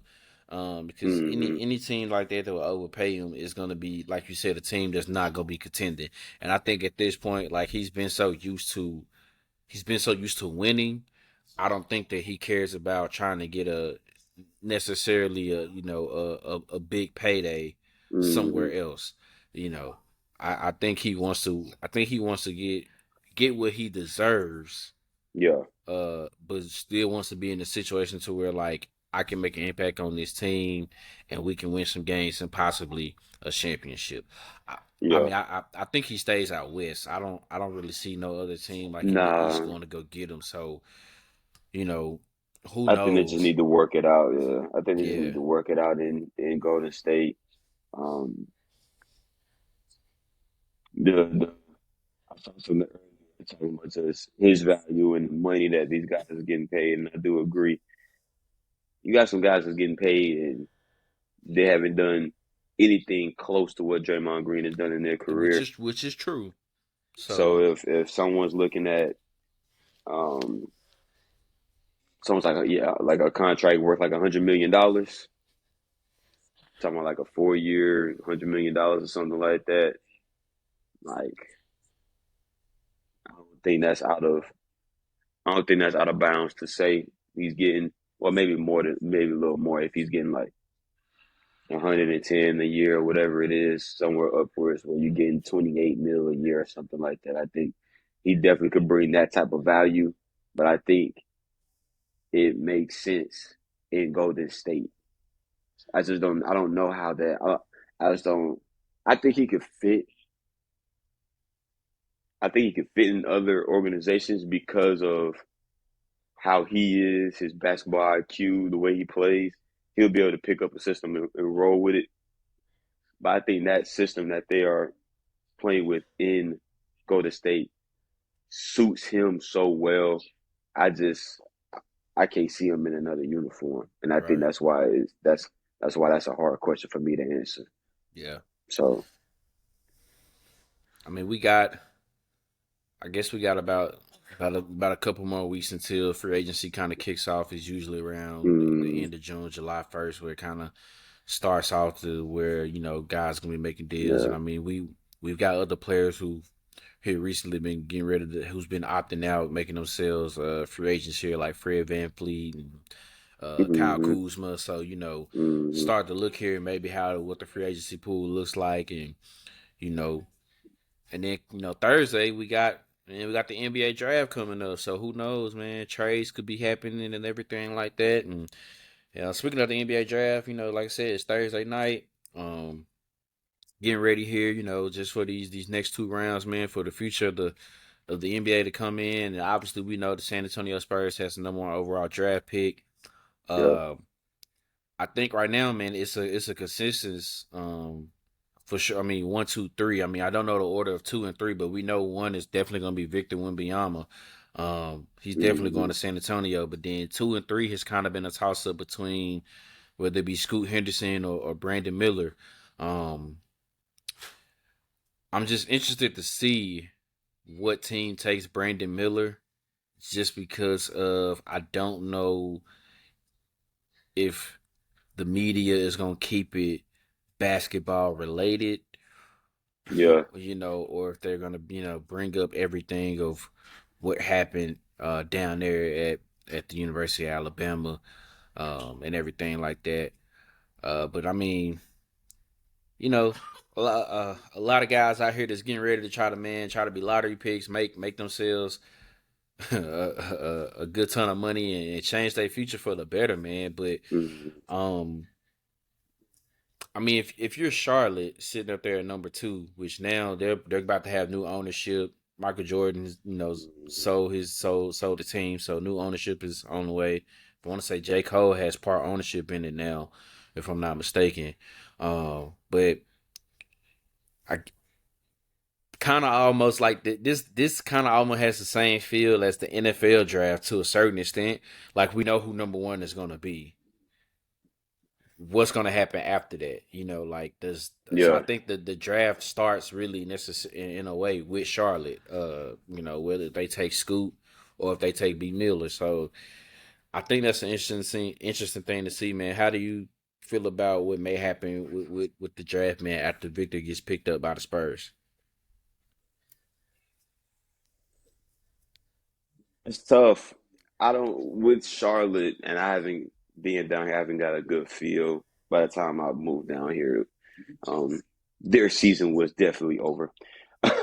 Because Hmm. any team like that will overpay him is gonna be, like you said, a team that's not gonna be contending. And I think at this point, like he's been so used to winning. I don't think that he cares about trying to get a necessarily a big payday Hmm. somewhere else. You know, I think he wants to. I think he wants to get what he deserves. Yeah, But still wants to be in a situation to where like I can make an impact on this team and we can win some games and possibly a championship. I, I yeah. mean, I think he stays out west. I don't really see no other team like in the East Nah, going to go get him. So you know, who I think they just knows? need to work it out. Yeah, I think they just need Yeah, to work it out in Golden State. Um, the I saw from the earlier talking about just his value and the money that these guys are getting paid, and I do agree. You got some guys that's getting paid and they haven't done anything close to what Draymond Green has done in their which career. is true. So So if someone's looking at um someone's like like a contract worth like $100 million, talking about like a 4 year $100 million or something like that, like I don't think that's out of I don't think that's out of bounds to say he's getting, well, maybe more than, maybe a little more if he's getting like 110 a year or whatever it is, somewhere upwards where you're getting 28 mil a year or something like that. I think he definitely could bring that type of value, but I think it makes sense in Golden State. I don't know how I just don't, I think he could fit, I think he could fit in other organizations because of how he is, his basketball IQ, the way he plays. He'll be able to pick up a system and roll with it. But I think that system that they are playing with in Golden State suits him so well. I just I can't see him in another uniform, and I think right, that's why that's a hard question for me to answer. yeah. So, I mean, I guess we got about a couple more weeks until free agency kind of kicks off. Is usually around the mm, end of June, July 1st, where it kind of starts off to where guys gonna be making deals. And yeah, I mean, we've got other players who here recently been getting rid of who's been opting out, making themselves free agents here, like Fred VanVleet and Kyle mm-hmm, Kuzma. So mm-hmm, start to look here maybe how what the free agency pool looks like, and you know, and then Thursday we got the NBA draft coming up. So who knows, man? Trades could be happening and everything like that. And speaking of the NBA draft, like I said, it's Thursday night. Um, Getting ready here, just for these next two rounds, man, for the future of the NBA to come in. And obviously, we know the San Antonio Spurs has the number one overall draft pick. yeah, Uh, I think right now, man, it's a consensus. For sure. I mean, one, two, three. I mean, I don't know the order of two and three, but we know one is definitely going to be Victor Wembanyama. He's definitely mm-hmm, going to San Antonio. But then two and three has kind of been a toss up between whether it be Scoot Henderson or Brandon Miller. Um, I'm just interested to see what team takes Brandon Miller, just because of I don't know if the media is going to keep it basketball related, yeah, or if they're gonna, bring up everything of what happened down there at the University of Alabama, and everything like that. But I mean, you know, a lot of guys out here that's getting ready to try to be lottery picks, make themselves a good ton of money and change their future for the better, man. But Mm-hmm. um, I mean, if you're Charlotte sitting up there at number two, which now they're about to have new ownership. Michael Jordan, sold the team, so new ownership is on the way. I want to say J. Cole has part ownership in it now, if I'm not mistaken. But I kind of almost like this kind of almost has the same feel as the NFL draft to a certain extent. Like we know who number one is going to be. What's going to happen after that? Like does so I Yeah. think the draft starts really necessary in a way with Charlotte. Whether they take Scoot or if they take B Miller. So I think that's an interesting thing to see, man. How do you feel about what may happen with the draft, man, after Victor gets picked up by the Spurs? It's tough. I don't with Charlotte, and I haven't being down here. I haven't got a good feel. By the time I moved down here, um, their season was definitely over.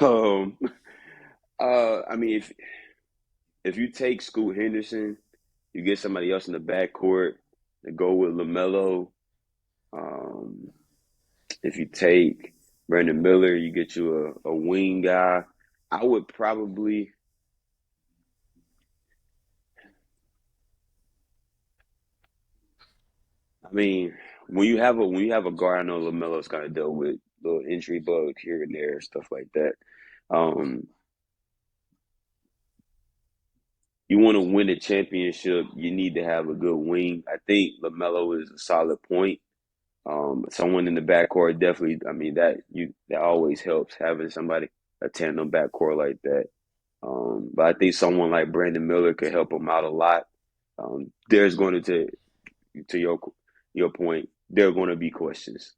um, I mean, if you take Scoot Henderson, you get somebody else in the backcourt to go with LaMelo. Um, if you take Brandon Miller, you get you a wing guy. I would probably. I mean, when you have a guard, I know Lamelo's kind of dealt with little injury bugs here and there, stuff like that. Um, you want to win a championship, you need to have a good wing. I think Lamelo is a solid point. Someone in the backcourt definitely. I mean that always helps having somebody a tandem backcourt like that. But I think someone like Brandon Miller could help him out a lot. There's going to your point. There are going to be questions.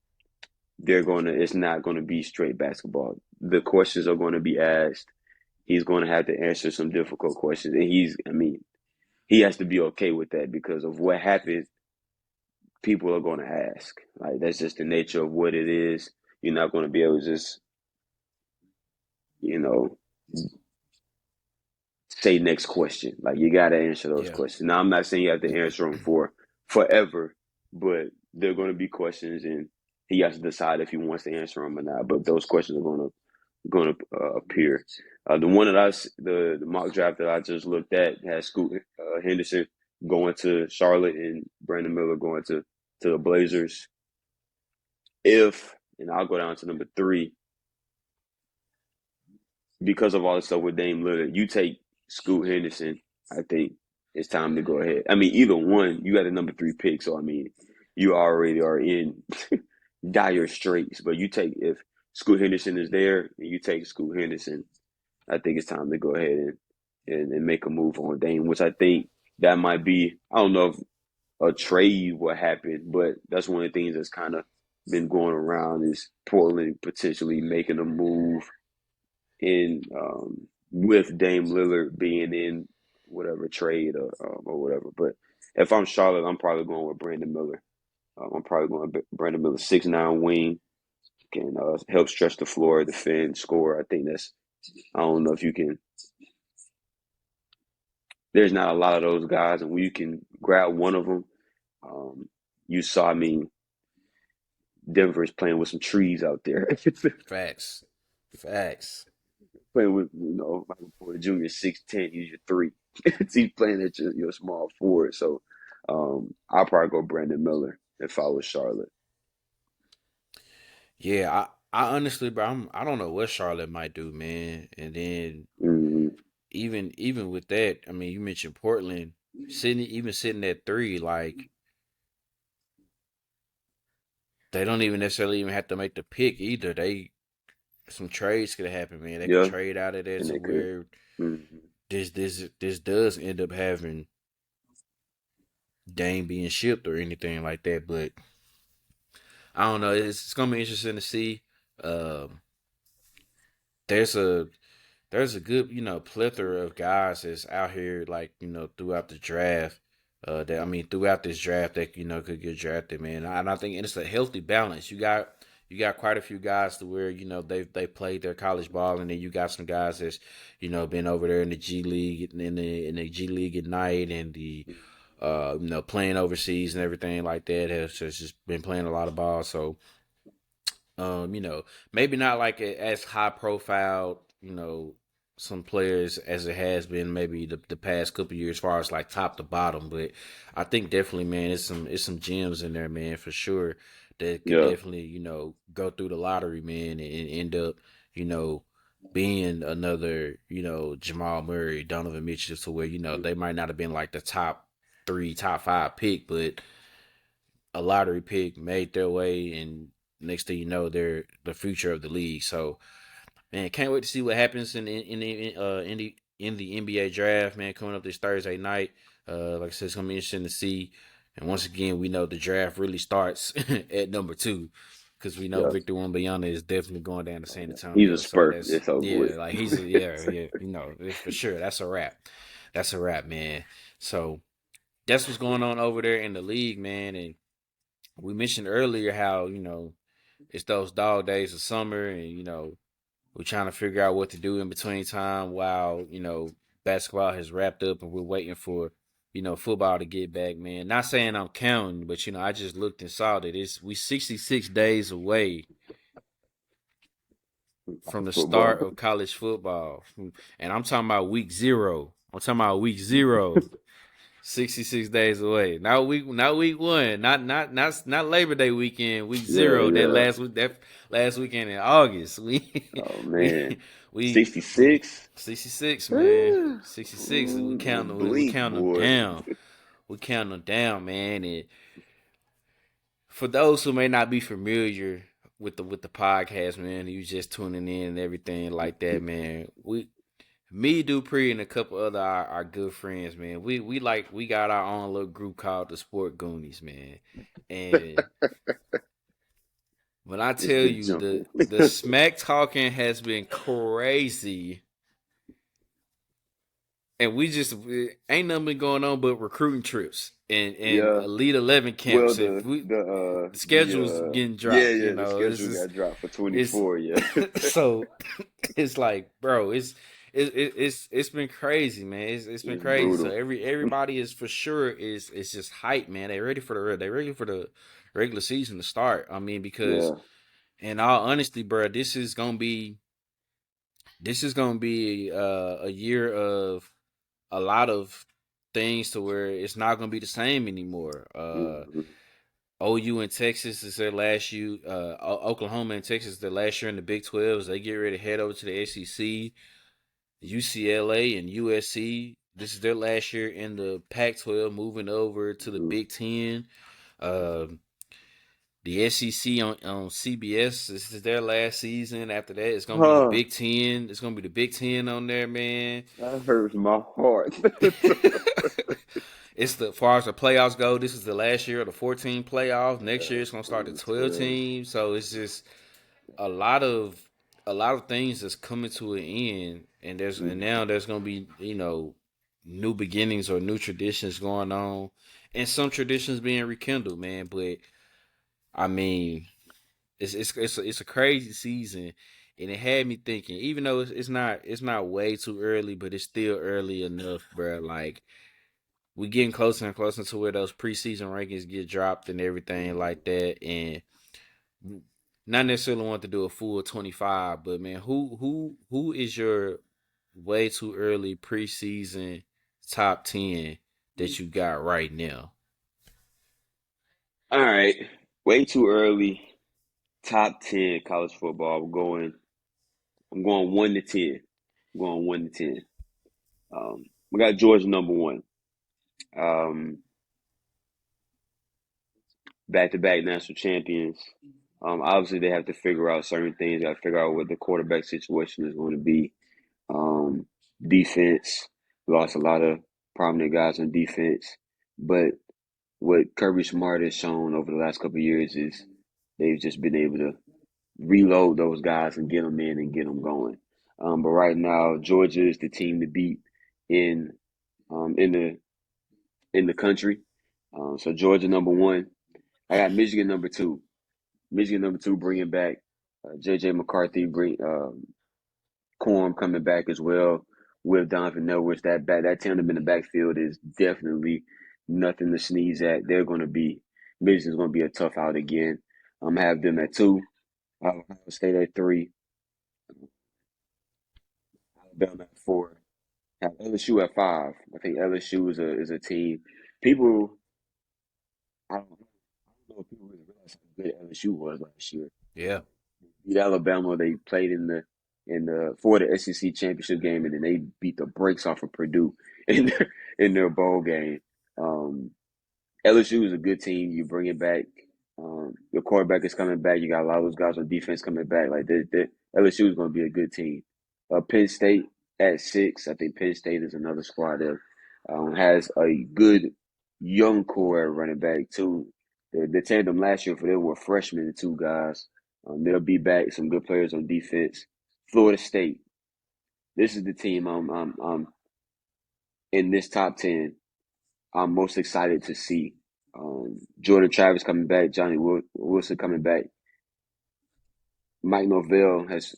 It's not going to be straight basketball. The questions are going to be asked. He's going to have to answer some difficult questions, and I mean, he has to be okay with that because of what happened. People are going to ask. Like that's just the nature of what it is. You're not going to be able to just, you know, say next question. Like you got to answer those Yeah. questions. Now, I'm not saying you have to answer them for forever, but there are going to be questions, and he has to decide if he wants to answer them or not. But those questions are going to appear. The mock draft that I just looked at has Scoot Henderson going to Charlotte and Brandon Miller going to the Blazers. If and I'll go down to number three because of all the stuff with Dame Lillard. You take Scoot Henderson. I think it's time to go ahead. I mean, either one, you got a number three pick, so I mean, you already are in dire straits. But you take if Scoot Henderson is there, and you take Scoot Henderson. I think it's time to go ahead and make a move on Dame, which I think that might be. I don't know if a trade will happen, but that's one of the things that's kind of been going around is Portland potentially making a move in with Dame Lillard being in whatever trade or whatever. But if I'm Charlotte, I'm probably going with Brandon Miller. I'm probably going with Brandon Miller, 6'9" wing, can help stretch the floor, defend, score. I think that's. I don't know if you can. There's not a lot of those guys, and when you can grab one of them, um, you saw. I mean, Denver is playing with some trees out there. Facts. Facts. Playing with Michael Porter Jr. 6'10", he's your three. He's playing at your small forward. So I'll probably go Brandon Miller if I was Charlotte. Yeah, I honestly, bro, I don't know what Charlotte might do, man. And then Mm-hmm. even with that, I mean, you mentioned Portland sitting at three, like they don't even necessarily even have to make the pick either. Some trades could happen, man. They could Yeah, trade out of there and to they could. where Mm-hmm. this does end up having Dame being shipped or anything like that. But I don't know. It's gonna be interesting to see. Um, there's a there's a good, plethora of guys that's out here, like, throughout the draft. That I mean, throughout this draft that could get drafted, man. And I think it's a healthy balance. You got you got quite a few guys to where they played their college ball, and then you got some guys that's been over there in the G League in the G League at night and the playing overseas and everything like that has just been playing a lot of ball. So maybe not like as high profile, some players as it has been maybe the past couple years as far as like top to bottom. But I think definitely, man, it's some gems in there, man, for sure, that could Yeah. definitely, go through the lottery, man, and end up, you know, being another, Jamal Murray, Donovan Mitchell, to where, they might not have been like the top three, top five pick, but a lottery pick made their way, and next thing you know, they're the future of the league. So, man, can't wait to see what happens in the NBA draft, man, coming up this Thursday night. Like I said, it's gonna be interesting to see. And once again, we know the draft really starts at number 2, because we know Yeah. Victor Wembanyama is definitely going down to San He's a Antonio. So Spur. that's, It's over yeah, with. like he's yeah, yeah, it's for sure. That's a wrap. That's a wrap, man. So that's what's going on over there in the league, man. And we mentioned earlier how it's those dog days of summer, and we're trying to figure out what to do in between time while basketball has wrapped up, and we're waiting for football to get back, man. Not saying I'm counting, but I just looked and saw that we 66 days away from the start Football. of college football, and I'm talking about week 0. I'm talking about week 0. 66 days away. Not week 1. Not Labor Day weekend. Week Yeah, 0. That yeah. last weekend in August. We Oh we man. we 66? 66, man. Ooh, 66. We counting we blink, counting them boy. down. We counting them down, man. And for those who may not be familiar with the podcast, man, you just tuning in and everything like that, man. Me, Dupree, and a couple other our good friends, man. We got our own little group called the Sport Goonies, man. And when I It's tell been you jumping. the smack talking has been crazy, and ain't nothing been going on but recruiting trips and Yeah. Elite 11 Well, camps. If we the the schedule's getting yeah, dropped, yeah, the it's schedule just got dropped for it's 24. Yeah. so it's like, bro, it's been crazy, man. It's been It's crazy. So brutal. everybody is for sure is just hyped, man. They ready for the regular season to start. I mean, because Yeah. in all honesty, bro, this is gonna be a year of a lot of things to where it's not gonna be the same anymore. Hmm. OU and Texas is their last year. Oklahoma and Texas their last year in the Big 12. They get ready to head over to the SEC. UCLA and USC. This is their last year in the Pac-12, moving over to the Hmm. Big Ten. Um, the SEC on CBS. This is their last season. After that, it's gonna be the Huh. Big Ten. It's gonna be the Big Ten on there, man. That hurts my heart. It's as far as the playoffs go. This is the last year of the 14 playoffs. Next year, Yeah, it's gonna start the only 12 12. teams. So it's just a lot of things that's coming to an end, and Hmm. now there's gonna be new beginnings or new traditions going on, and some traditions being rekindled, man. But I mean, it's a crazy season, and it had me thinking. Even though it's not way too early, but it's still early enough, bro. Like we getting closer and closer to where those preseason rankings get dropped and everything like that, and not necessarily want to do a full 25, but man, who is your way too early preseason top 10 that you got right now? All right. Way too early. Top 10 college football. I'm going 1 to 10. I'm going 1 to 10. We got Georgia number 1. Um, Back-to-back national champions. Obviously, they have to figure out certain things. Got to figure out what the quarterback situation is going to be. Um, Defense, lost a lot of prominent guys on defense. But what Kirby Smart has shown over the last couple of years is they've just been able to reload those guys and get them in and get them going. But right now, Georgia is the team to beat in um, in the in the country. So Georgia number 1. I got Michigan number 2. Michigan number two bringing back J.J. McCarthy, bring Corm coming back as well with Donovan Edwards. That tandem in the backfield is definitely nothing to sneeze at. They're going to be Michigan's going to be a tough out again. Have them at two, Ohio State at three, Alabama at four, have LSU at five. I think LSU is a team. People, I don't know if people really realize how good LSU was last year. Yeah. Beat Alabama. They played in the for the SEC championship game, and then they beat the brakes off of Purdue in their bowl game. Um, LSU is a good team. You bring it back. Your quarterback is coming back. You got a lot of those guys on defense coming back. Like LSU is going to be a good team. Penn State at six. I think Penn State is another squad that has a good young core at running back too. The tandem last year for them were freshmen, the two guys. They'll be back. Some good players on defense. Florida State. This is the team I'm in this top 10. I'm most excited to see. Jordan Travis coming back, Johnny Wilson coming back. Mike Norvell has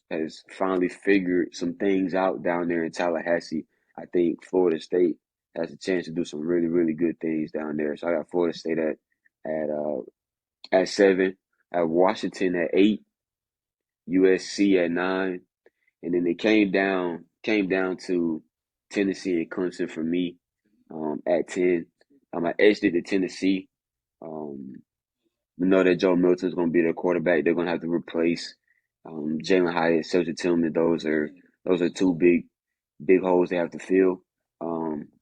finally figured some things out down there in Tallahassee. I think Florida State has a chance to do some really, really good things down there. So I got Florida State at seven, at Washington at eight, USC at nine, and then it came down to Tennessee and Clemson for me at 10. I edged it to Tennessee. Um, we know that Joe Milton's going to be their quarterback. They're going to have to replace Jalen Hyatt, Cedric Tillman. Those are two big holes they have to fill.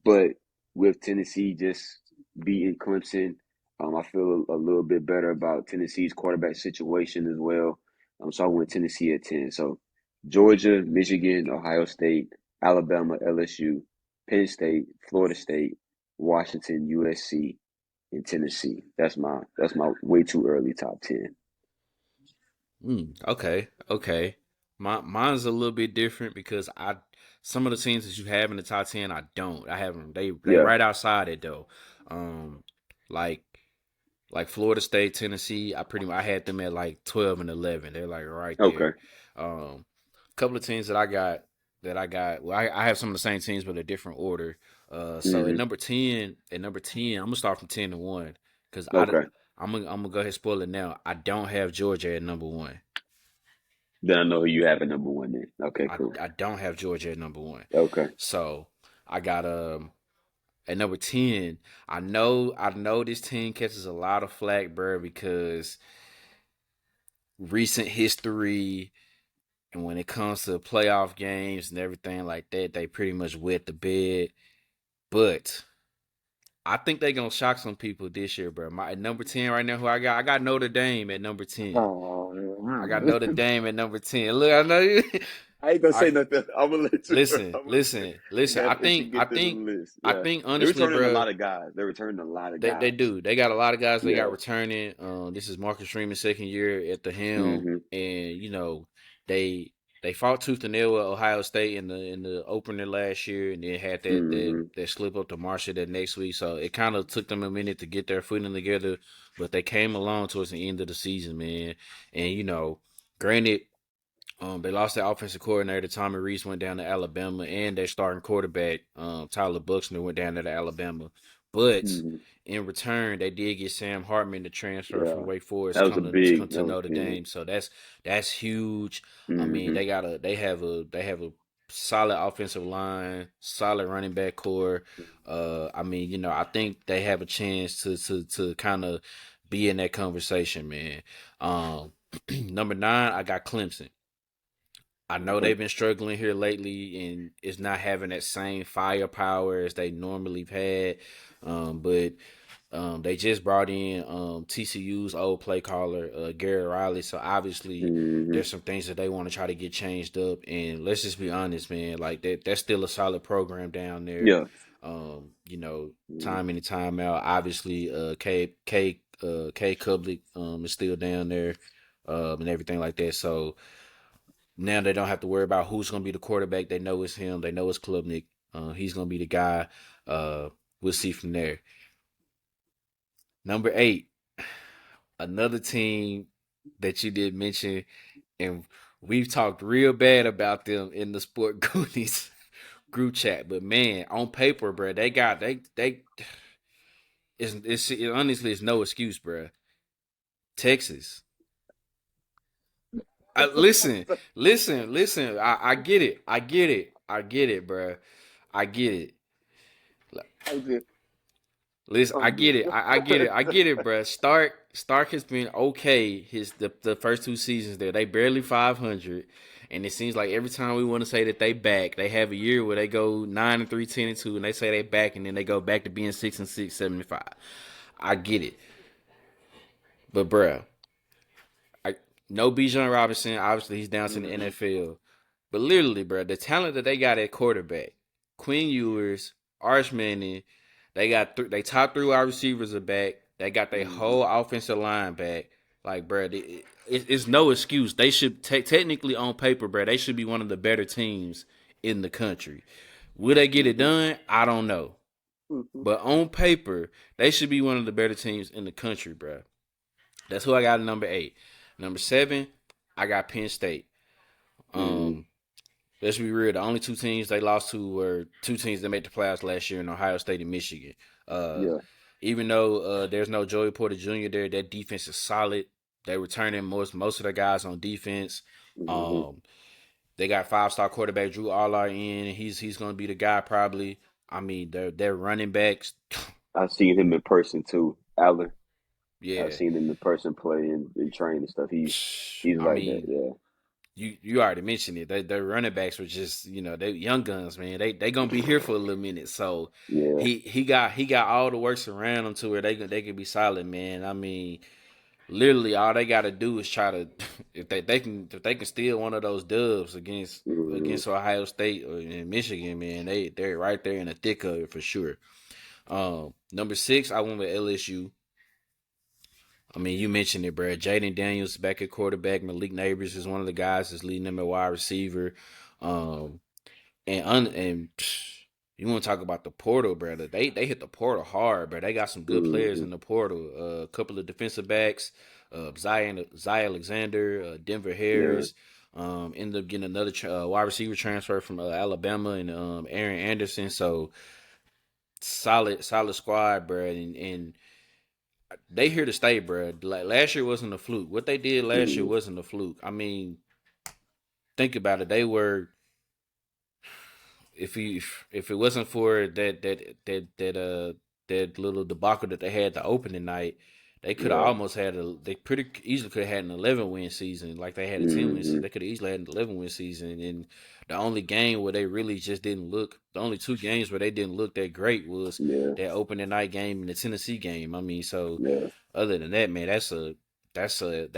But with Tennessee just beating Clemson, I feel a little bit better about Tennessee's quarterback situation as well. So I went Tennessee at 10. So Georgia, Michigan, Ohio State, Alabama, LSU, Penn State, Florida State, Washington, USC, and Tennessee. That's my way too early top 10. Okay. Okay. Mine's a little bit different because I some of the teams that you have in the top 10, I don't. I have them. They Yeah. right outside it though. Um, like Florida State, Tennessee. I had them at like 12 and 11. They're like right Okay. there. Um, couple of teams that I got. Well, I have some of the same teams, but a different order. So Hmm. at number 10, I'm gonna start from 10 to 1 because Okay. I'm gonna go ahead and spoil it now. I don't have Georgia at number 1. Then I know who you have at number one. Then. Okay. I Cool. I don't have Georgia at number 1. Okay. So I got at number 10. I know this team catches a lot of flack, bro, because recent history. And when it comes to playoff games and everything like that, they pretty much wet the bed. But I think they gonna shock some people this year, bro. My at number 10 right now, who I got Notre Dame at number 10. Oh, I got Notre Dame at number 10. Look, I know you. I ain't gonna I say nothing. I'm gonna let you. listen, I'm gonna listen, listen. I let you think, I get to the think, list. I Yeah, think they're honestly, returning a bro, lot of guys. They're returning a lot of they guys. do. They got a lot of guys they got Yeah. returning. This is Marcus Freeman's second year at the helm, Hmm. and they they fought tooth and nail with Ohio State in the opener last year, and then had Hmm. that slip up to Marshall that next week. So it kind of took them a minute to get their footing together, but they came along towards the end of the season, man. And granted, they lost their offensive coordinator. Tommy Reese went down to Alabama, and their starting quarterback, Tyler Buchner, went down to Alabama. But Hmm. in return, they did get Sam Hartman to transfer from Yeah, Wake Forest that was a come big. to That was Notre big. Dame. So that's huge. I mean, Hmm. they have a solid offensive line, solid running back core. I mean, I think they have a chance to kind of be in that conversation, man. Um, number 9, I got Clemson. I know Okay. they've been struggling here lately and it's not having that same firepower as they normally had. But they just brought in TCU's old play caller, Garrett Riley. So obviously Hmm. there's some things that they want to try to get changed up. And let's just be honest, man, like that's still a solid program down there. Yeah. Time in and time out. Obviously, K Kublik is still down there, and everything like that. So now they don't have to worry about who's going to be the quarterback. They know it's him. They know it's Klubnik. He's going to be the guy. We'll see from there. Number 8, another team. that you did mention, and we've talked real bad about them in the Sport Goonies group chat. But man, on paper, bro, they honestly it's no excuse, bro. Texas. Listen, listen. I get it. I get it. I get it, bro. I get it. I just, Listen, I I'm get it. just, I get it. I get it, bro. Stark has been okay. The first two seasons there, they barely 500, and it seems like every time we want to say that they back, they have a year where they go 9-3, 10-2, and they say they back, and then they go back to being 6-6, 75. I get it, but bro, I no Bijan Robinson. Obviously, he's down to the Mhm. NFL. But literally, bro, the talent that they got at quarterback, Quinn Ewers, Arch Manning, they top three wide receivers are back. They got their Mhm. whole offensive line back. Like, bro, it's no excuse. They should technically on paper, bro, they should be one of the better teams in the country. Will they get it Mhm. done? I don't know. Mhm. But on paper, they should be one of the better teams in the country, bro. That's who I got at number 8. Number 7, I got Penn State. Mhm. Um, let's be real. The only two teams they lost to were two teams that made the playoffs last year in Ohio State and Michigan. Uh, Yeah. even though there's no Joey Porter Jr. there, that defense is solid. They returning most of their guys on defense. Mhm. Um, they got 5-star quarterback Drew Aller in. He's going to be the guy probably. I mean, their running backs. I've seen him in person too, Allen. I've Yeah, seen him in person play and train and stuff. He's I like that. mean, Yeah. you already mentioned it. Their running backs were just they young guns, man. They gonna be here for a little minute. So Yeah. he got all the works around them to where they can be solid, man. I mean, literally all they got to do is try to if they can steal one of those dubs Mhm. against Ohio State or in Michigan, man. They're right there in the thick of it for sure. Number 6, I went with LSU. I mean, you mentioned it, bro. Jaden Daniels back at quarterback. Malik Neighbors is one of the guys that's leading them at wide receiver. Um, and you want to talk about the portal, bro? They hit the portal hard, bro. They got some good players Mhm. in the portal. A couple of defensive backs, Zay Alexander, Denver Yeah. Harris. Ended up getting another wide receiver transfer from Alabama and Aaron Anderson. So solid squad, bro. And they here to stay, bro. Like last year wasn't a fluke. What they did last year Mhm. wasn't a fluke. I mean, think about it. They were if it wasn't for that little debacle that they had the opening night, they could have Yeah. almost had they pretty easily could have had an 11-win season like they had a 10-win season. Mhm. They could have easily had an 11-win season. And the only game where they really just didn't look, the only two games where they didn't look that great was Yeah. that opening night game and the Tennessee game. I mean, so Yeah. other than that, man, that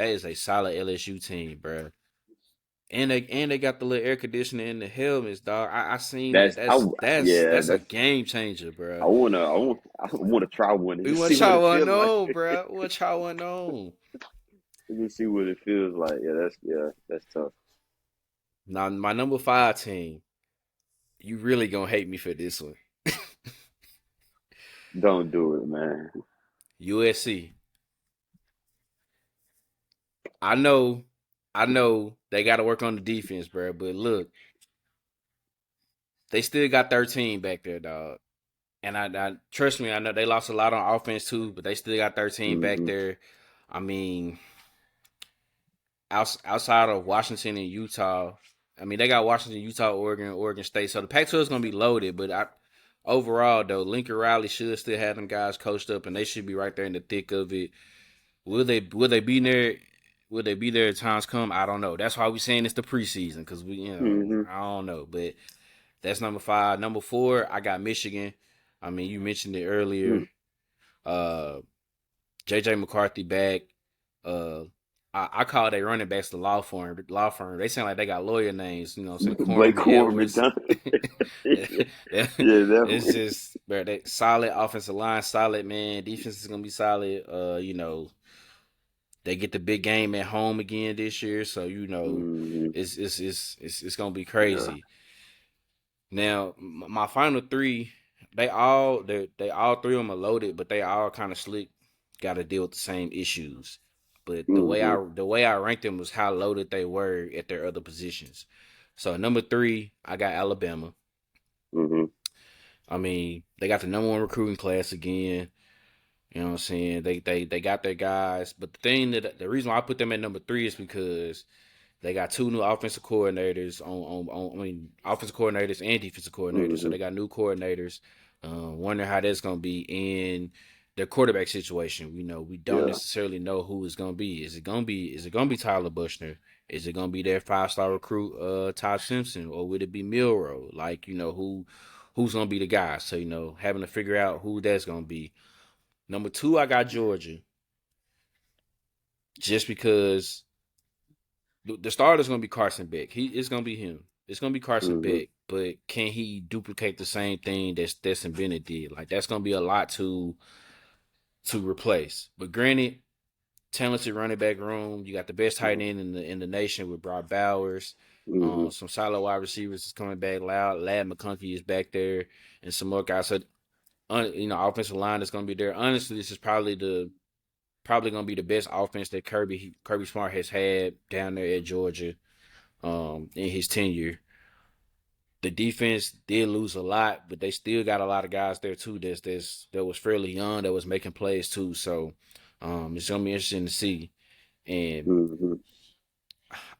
is a solid LSU team, bro. And they got the little air conditioner in the helmets, dog. I seen that. That's I. Yeah. That's a That's game changer, I bro. wanna. I wanna try one and We just want see what y'all it want feels like. know, bro. What y'all want know? Just see what it feels like. That's tough. Now, my number 5 team. You really gonna hate me for this one. Don't do it, man. USC. I know, I know they got to work on the defense, bro. But look, they still got 13 back there, dog. And I trust me, I know they lost a lot on offense too, but they still got 13 back Mhm. there. I mean, outside of Washington and Utah, I mean they got Washington, Utah, Oregon State. So the Pac-12 is gonna be loaded, but overall though, Lincoln Riley should still have them guys coached up, and they should be right there in the thick of it. Will they be there? Will they be there at times come? I don't know. That's why we saying it's the preseason because Mhm. I don't know, but that's number 5. Number 4, I got Michigan. I mean, you mentioned it earlier. Mhm. Uh, JJ McCarthy back. Uh, I call they running backs the law firm. Law firm. They sound like they got lawyer names. You know, what I'm saying Blake Corman Corman Edwards. done. Yeah, Yeah, it's definitely. just bro, they solid offensive line, solid man. Defense is gonna be solid. They get the big game at home again this year, so Mhm. it's gonna be Yeah. crazy. Now, my final 3, they all 3 of them are loaded, but they all kind of slick. Got to deal with the same issues. but Mm-hmm. the way I ranked them was how loaded they were at their other positions. So number three, I got Alabama. Mm-hmm. I mean, they got the number one recruiting class again. You know what I'm saying? They got their guys, but the reason why I put them at number three is because they got two new offensive coordinators I mean, offensive coordinators and defensive coordinators. So Mm-hmm. they got new coordinators. Wonder how that's gonna be in their quarterback situation. We don't Yeah. necessarily know who it's gonna be. Is it gonna be Tyler Bushner? Is it gonna be their 5-star recruit, Todd Simpson, or would it be Milrow? Like, who's gonna be the guy? So, having to figure out who that's gonna be. Number two, I got Georgia, just because the starter's gonna be Carson Beck. It's gonna be him. It's gonna be Carson Mm-hmm. Beck, but can he duplicate the same thing that Stetson Bennett did? Like, that's gonna be a lot to replace. But granted, talented running back room. You got the best tight end in the nation with Brock Bowers. Mm-hmm. Some solid wide receivers is coming back. Lad McConkey is back there, and some more guys. So, offensive line is gonna be there. Honestly, this is probably gonna be the best offense that Kirby Smart has had down there at Georgia, in his tenure. The defense did lose a lot, but they still got a lot of guys there too. That was fairly young, that was making plays too. So, it's gonna be interesting to see. And Mm-hmm.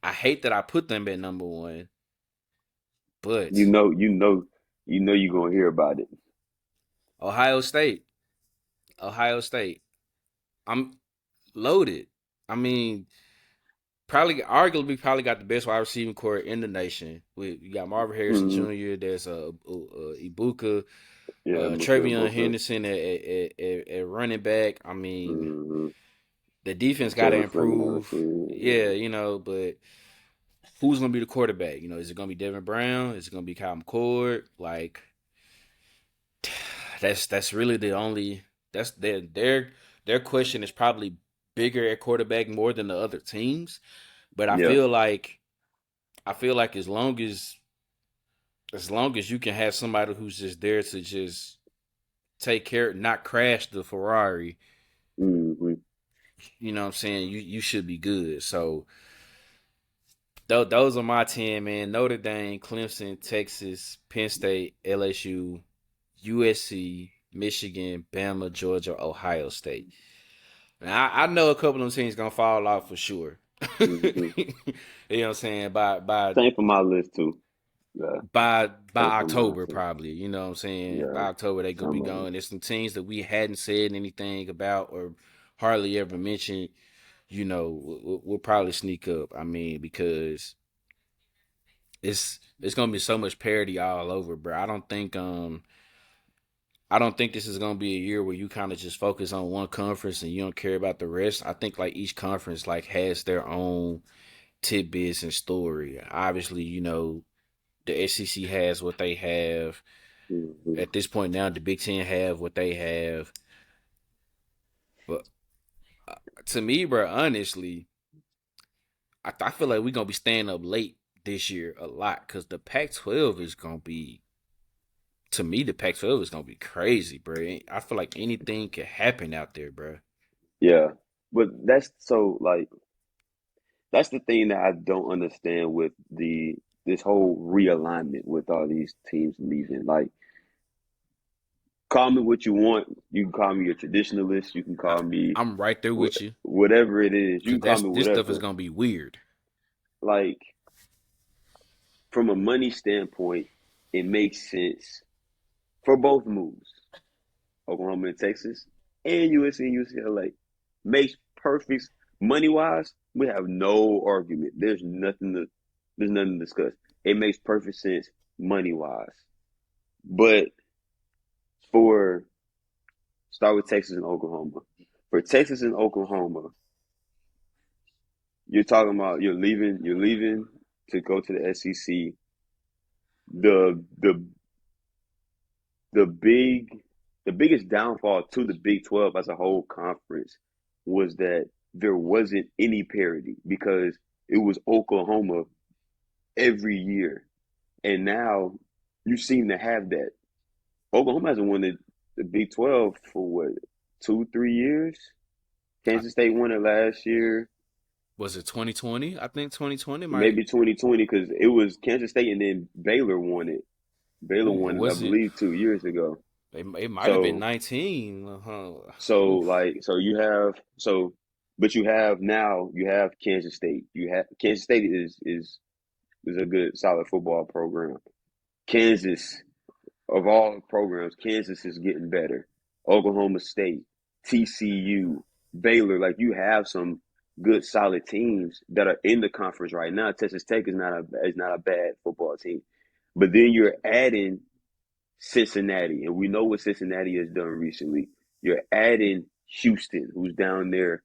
I hate that I put them at number one, You but know, you know, you're gonna hear about it. Ohio State, Ohio State, I'm loaded. I mean, arguably got the best wide receiving core in the nation. You got Marvin Harrison Mm-hmm. Jr. There's Ibuka, Yeah, Travion Booker. Henderson at running back. I mean, Mm-hmm. the defense got to Taylor Fleming, I improve. Yeah, see. but who's gonna be the quarterback? Is it gonna be Devin Brown? Is it gonna be Kyle McCord? Like, that's really the only that's their question is probably bigger at quarterback more than the other teams. But Yeah. I feel like as long as you can have somebody who's just there to just take care, not crash the Ferrari, Mm-hmm. you know what I'm saying? You should be good. So those are my 10, man. Notre Dame, Clemson, Texas, Penn State, LSU, USC, Michigan, Bama, Georgia, Ohio State. Now, I know a couple of them teams gonna fall off for sure. Mm-hmm. You know what I'm saying? Same for my list too. Yeah. By Same for mine October, too. probably. You know what I'm saying? Yeah. By October they gonna be Same on gone. There's some teams that we hadn't said anything about or hardly ever mentioned. We'll probably sneak up. I mean, because it's gonna be so much parity all over, bro. I don't think this is gonna be a year where you kind of just focus on one conference and you don't care about the rest. I think like each conference like has their own tidbits and story. Obviously, the SEC has what they have. Mm-hmm. At this point now, the Big Ten have what they have. But to me, bro, honestly, I feel like we're gonna be staying up late this year a lot because the Pac-12 is gonna be. To me, the Pac-12 is gonna be crazy, bro. I feel like anything could happen out there, bro. Yeah. But that's the thing that I don't understand with this whole realignment with all these teams leaving. Like, call me what you want. You can call me a traditionalist. You can I, call me I'm right there with you whatever it is. You because can call that's me this stuff is whatever. gonna be weird. Like, from a money standpoint, it makes sense for both moves. Oklahoma and Texas, and USC and UCLA. Makes perfect money wise. We have no argument. There's nothing to discuss. It makes perfect sense money wise. But for start with Texas and Oklahoma. For Texas and Oklahoma, you're talking about you're leaving to go to the SEC. The the the big the biggest downfall to the Big 12 as a whole conference was that there wasn't any parity because it was Oklahoma every year. And now you seem to have that. Oklahoma hasn't won the Big 12 for what, 2, 3 years? I, Kansas State won it last year, was it 2020? I think 2020 might. maybe 2020, because it was Kansas State and then Baylor won it. Baylor Ooh, won it, I was it? believe, 2 years ago. It might have been So 19. Oof. so you have but you have now you have Kansas State. You have Kansas State is a good solid football program. Kansas, of all programs, Kansas is getting better. Oklahoma State, TCU, Baylor, like you have some good solid teams that are in the conference right now. Texas Tech is not a bad football team. But then you're adding Cincinnati, and we know what Cincinnati has done recently. You're adding Houston, who's down there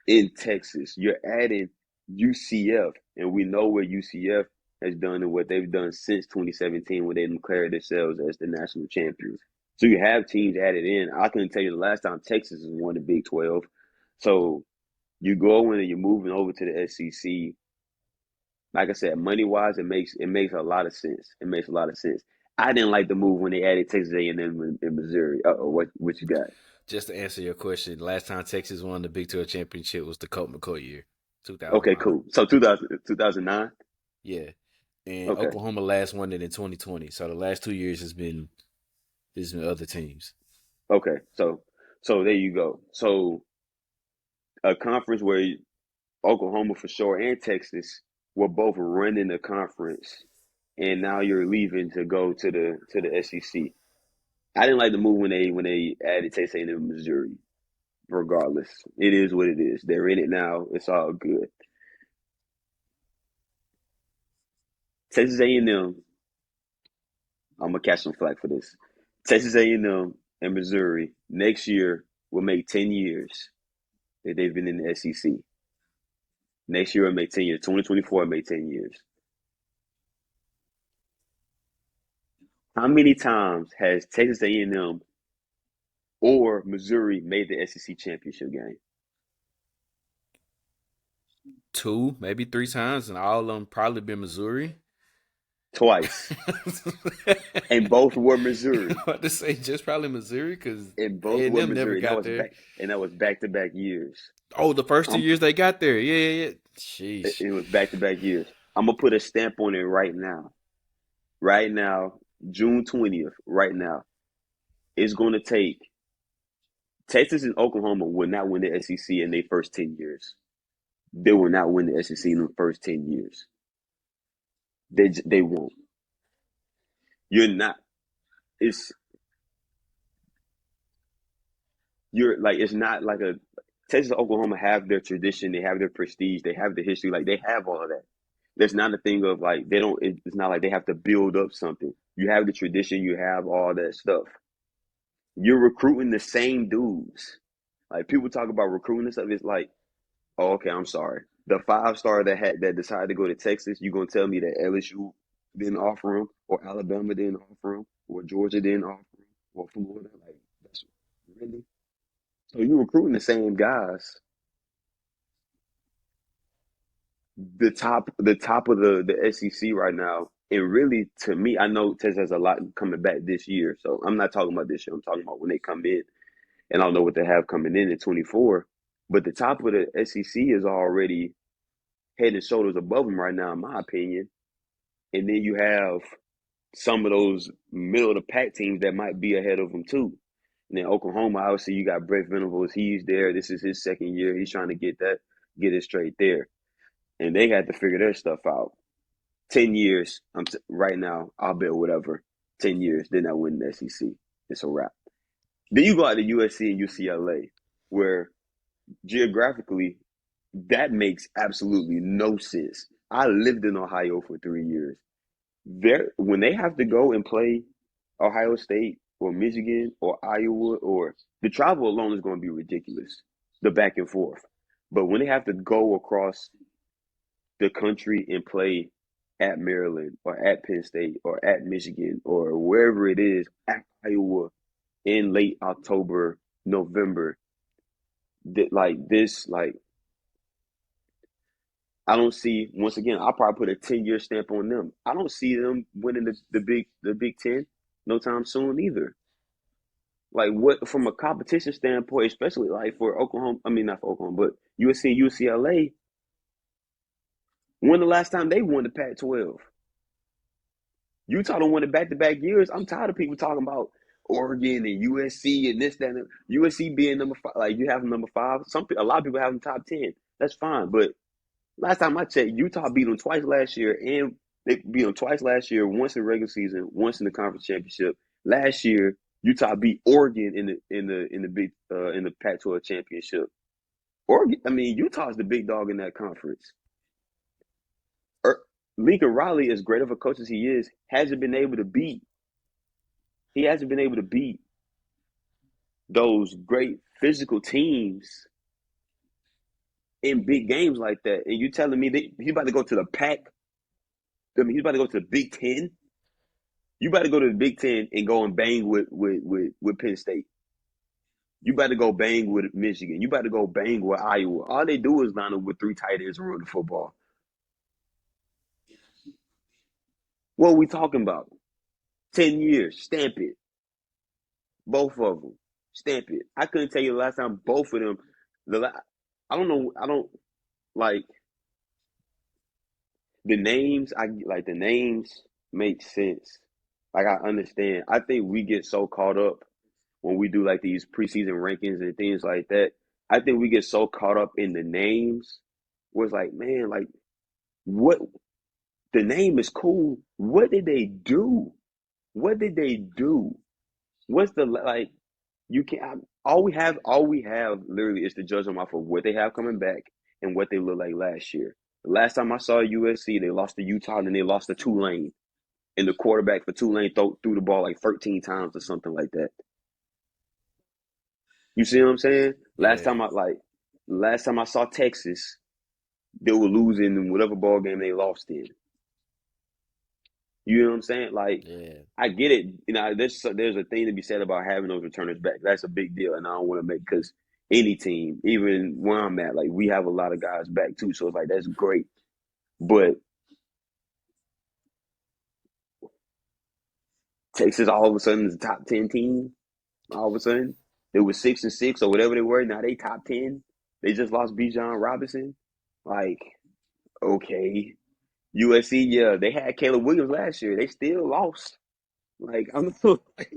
in Texas. You're adding UCF, and we know what UCF has done and what they've done since 2017 when they declared themselves as the national champions. So you have teams added in. I couldn't tell you the last time Texas has won the Big 12. So you go in and you're moving over to the SEC. Like I said, money wise, it makes a lot of sense. It makes a lot of sense. I didn't like the move when they added Texas A&M in Missouri. What you got? Just to answer your question, last time Texas won the Big 12 championship was the Colt McCoy year, Okay, 2009. cool. So 2009. Yeah, and Okay, Oklahoma last won it in 2020. So the last 2 years has been other teams. okay. So there you go. So a conference where Oklahoma for sure and Texas were both running the conference, and now you're leaving to go to the SEC. I didn't like the move when they added Texas A&M Missouri. Regardless, it is what it is. They're in it now. It's all good. Texas A&M. I'm gonna catch some flack for this. Texas A&M and Missouri next year will make 10 years that they've been in the SEC. Next year will make 10 years. 2024 will make 10 years. How many times has Texas A&M or Missouri made the SEC championship game? Two, maybe three times, and all of them probably been Missouri. Twice, I'm and both were Missouri. about to say just probably Missouri because And A both and were M never Missouri. And that got was there. back. And that was back to back years. Oh, the first 2 years Um, they got there. Yeah, yeah, yeah. it, Sheesh. it was back to back years. I'm gonna put a stamp on it right now. Right now, June 20th. Right now, it's gonna take Texas and Oklahoma will not win the SEC in their first 10 years. They will not win the SEC in the first 10 years. They won't. You're not. It's you're like it's not like a Texas and Oklahoma have their tradition, they have their prestige, they have the history, like they have all of that. There's not a thing of like they don't. It's not like they have to build up something. You have the tradition, you have all that stuff. You're recruiting the same dudes. Like people talk about recruiting and stuff. It's like, oh, okay, I'm sorry. The 5 star that decided to go to Texas, you gonna tell me that LSU didn't offer him, or Alabama didn't offer him, or Georgia didn't offer him, or Florida? Like that's really. So you recruiting the same guys. The top of the SEC right now, and really to me, I know Texas has a lot coming back this year. So I'm not talking about this year. I'm talking about when they come in, and I don't know what they have coming in 24. But the top of the SEC is already head and shoulders above them right now, in my opinion. And then you have some of those middle of the pack teams that might be ahead of them too. And then Oklahoma, obviously, you got Brett Venables. He's there. This is his second year. He's trying to get it straight there, and they had to figure their stuff out. 10 years, right now. I'll bet whatever. 10 years, then I win the SEC. It's a wrap. Then you go out to USC and UCLA, where geographically that makes absolutely no sense. I lived in Ohio for 3 years. There, when they have to go and play Ohio State or Michigan or Iowa, or the travel alone is going to be ridiculous, the back and forth. But when they have to go across the country and play at Maryland or at Penn State or at Michigan or wherever it is, at Iowa in late October, November, that like this, like I don't see. Once again, I'll probably put a 10 year stamp on them. I don't see them winning the Big Ten no time soon either. Like what from a competition standpoint, especially like for Oklahoma. I mean, not for Oklahoma, but USC and UCLA. When the last time they won the Pac-12? Utah don't won it back to back years. I'm tired of people talking about Oregon and USC and this, that, and USC being number five. Like you have them number five. A lot of people have them top 10. That's fine. But last time I checked, Utah beat them twice last year, and they beat them twice last year. Once in the regular season, once in the conference championship. Last year, Utah beat Oregon in the Pac-12 championship. Oregon, I mean, Utah's the big dog in that conference. Er, Lincoln Riley, as great of a coach as he is, hasn't been able to beat. He hasn't been able to beat those great physical teams in big games like that. And you telling me that he's about to go to the Pac? I mean, he's about to go to the Big Ten. You about to go to the Big Ten and go and bang with Penn State. You about to go bang with Michigan. You about to go bang with Iowa. All they do is line up with three tight ends and run the football. What are we talking about? 10 years, stamp it. Both of them, stamp it. I couldn't tell you the last time both of them. I don't know. I don't like the names. I like the names make sense. Like I understand. I think we get so caught up when we do like these preseason rankings and things like that. I think we get so caught up in the names. Where it's like, man, like what the name is cool. What did they do? What did they do? What's the like? You can't. All we have, literally, is to judge them off of what they have coming back and what they look like last year. The last time I saw USC, they lost to Utah and then they lost to Tulane. And the quarterback for Tulane threw the ball like 13 times or something like that. You see what I'm saying? Yeah, Last time I saw Texas, they were losing in whatever ball game they lost in. You know what I'm saying? Like, yeah, I get it. You know, there's a thing to be said about having those returners back. That's a big deal, and I don't want to make because any team, even where I'm at, like we have a lot of guys back too. So it's like that's great. But Texas all of a sudden is a top 10 team. All of a sudden, they were 6-6 or whatever they were. Now they top 10. They just lost Bijan Robinson. Like, okay, USC, yeah, they had Caleb Williams last year. They still lost. Like I'm like,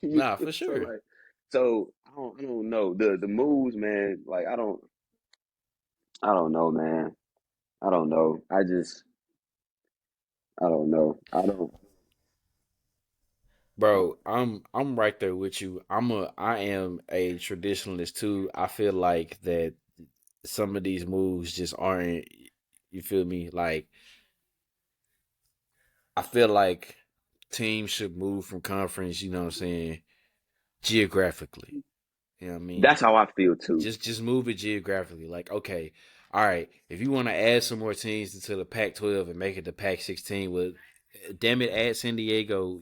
nah, for so sure. like, so I don't know the moves, man. Like I don't know, man. I don't know. I don't know. I don't. Bro, I'm right there with you. I am a traditionalist too. I feel like that some of these moves just aren't, you feel me? Like I feel like teams should move from conference, you know what I'm saying, geographically. You know what I mean? That's how I feel too. Just move it geographically. Like, okay, all right, if you want to add some more teams into the Pac-12 and make it the Pac-16, well, damn it, add San Diego,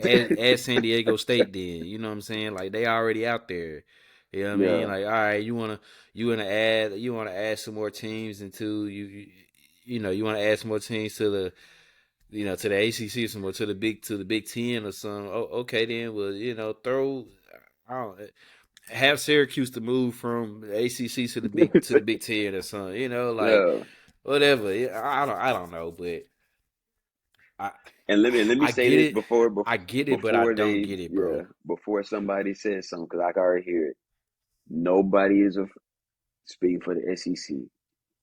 add San Diego State. Then you know what I'm saying? Like they already out there. You know what I mean? Yeah, Like, all right, you wanna add some more teams into you know you want to add some more teams to the to the ACC, some more to the Big Ten or something. Oh, okay, then well throw. I don't have Syracuse to move from the ACC to the Big Ten or something. Like yeah. whatever. Yeah, I don't know, but I And let me I say get this it. I get it, but I before don't they get it, yeah bro. before somebody says something because I can already hear it. Nobody is speaking for the SEC.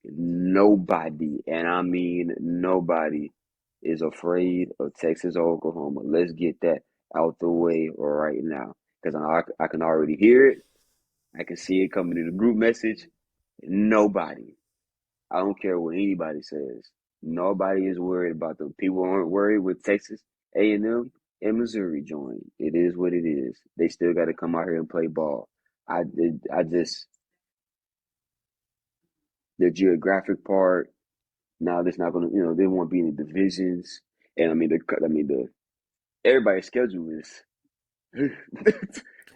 Nobody, and I mean nobody, is afraid of Texas or Oklahoma. Let's get that out the way right now. Because I can already hear it. I can see it coming in the group message. Nobody. I don't care what anybody says. Nobody is worried about them. People aren't worried with Texas A&M and Missouri join. It is what it is. They still got to come out here and play ball. I just the geographic part. Now there's not gonna, there won't be any divisions, and the everybody's schedule is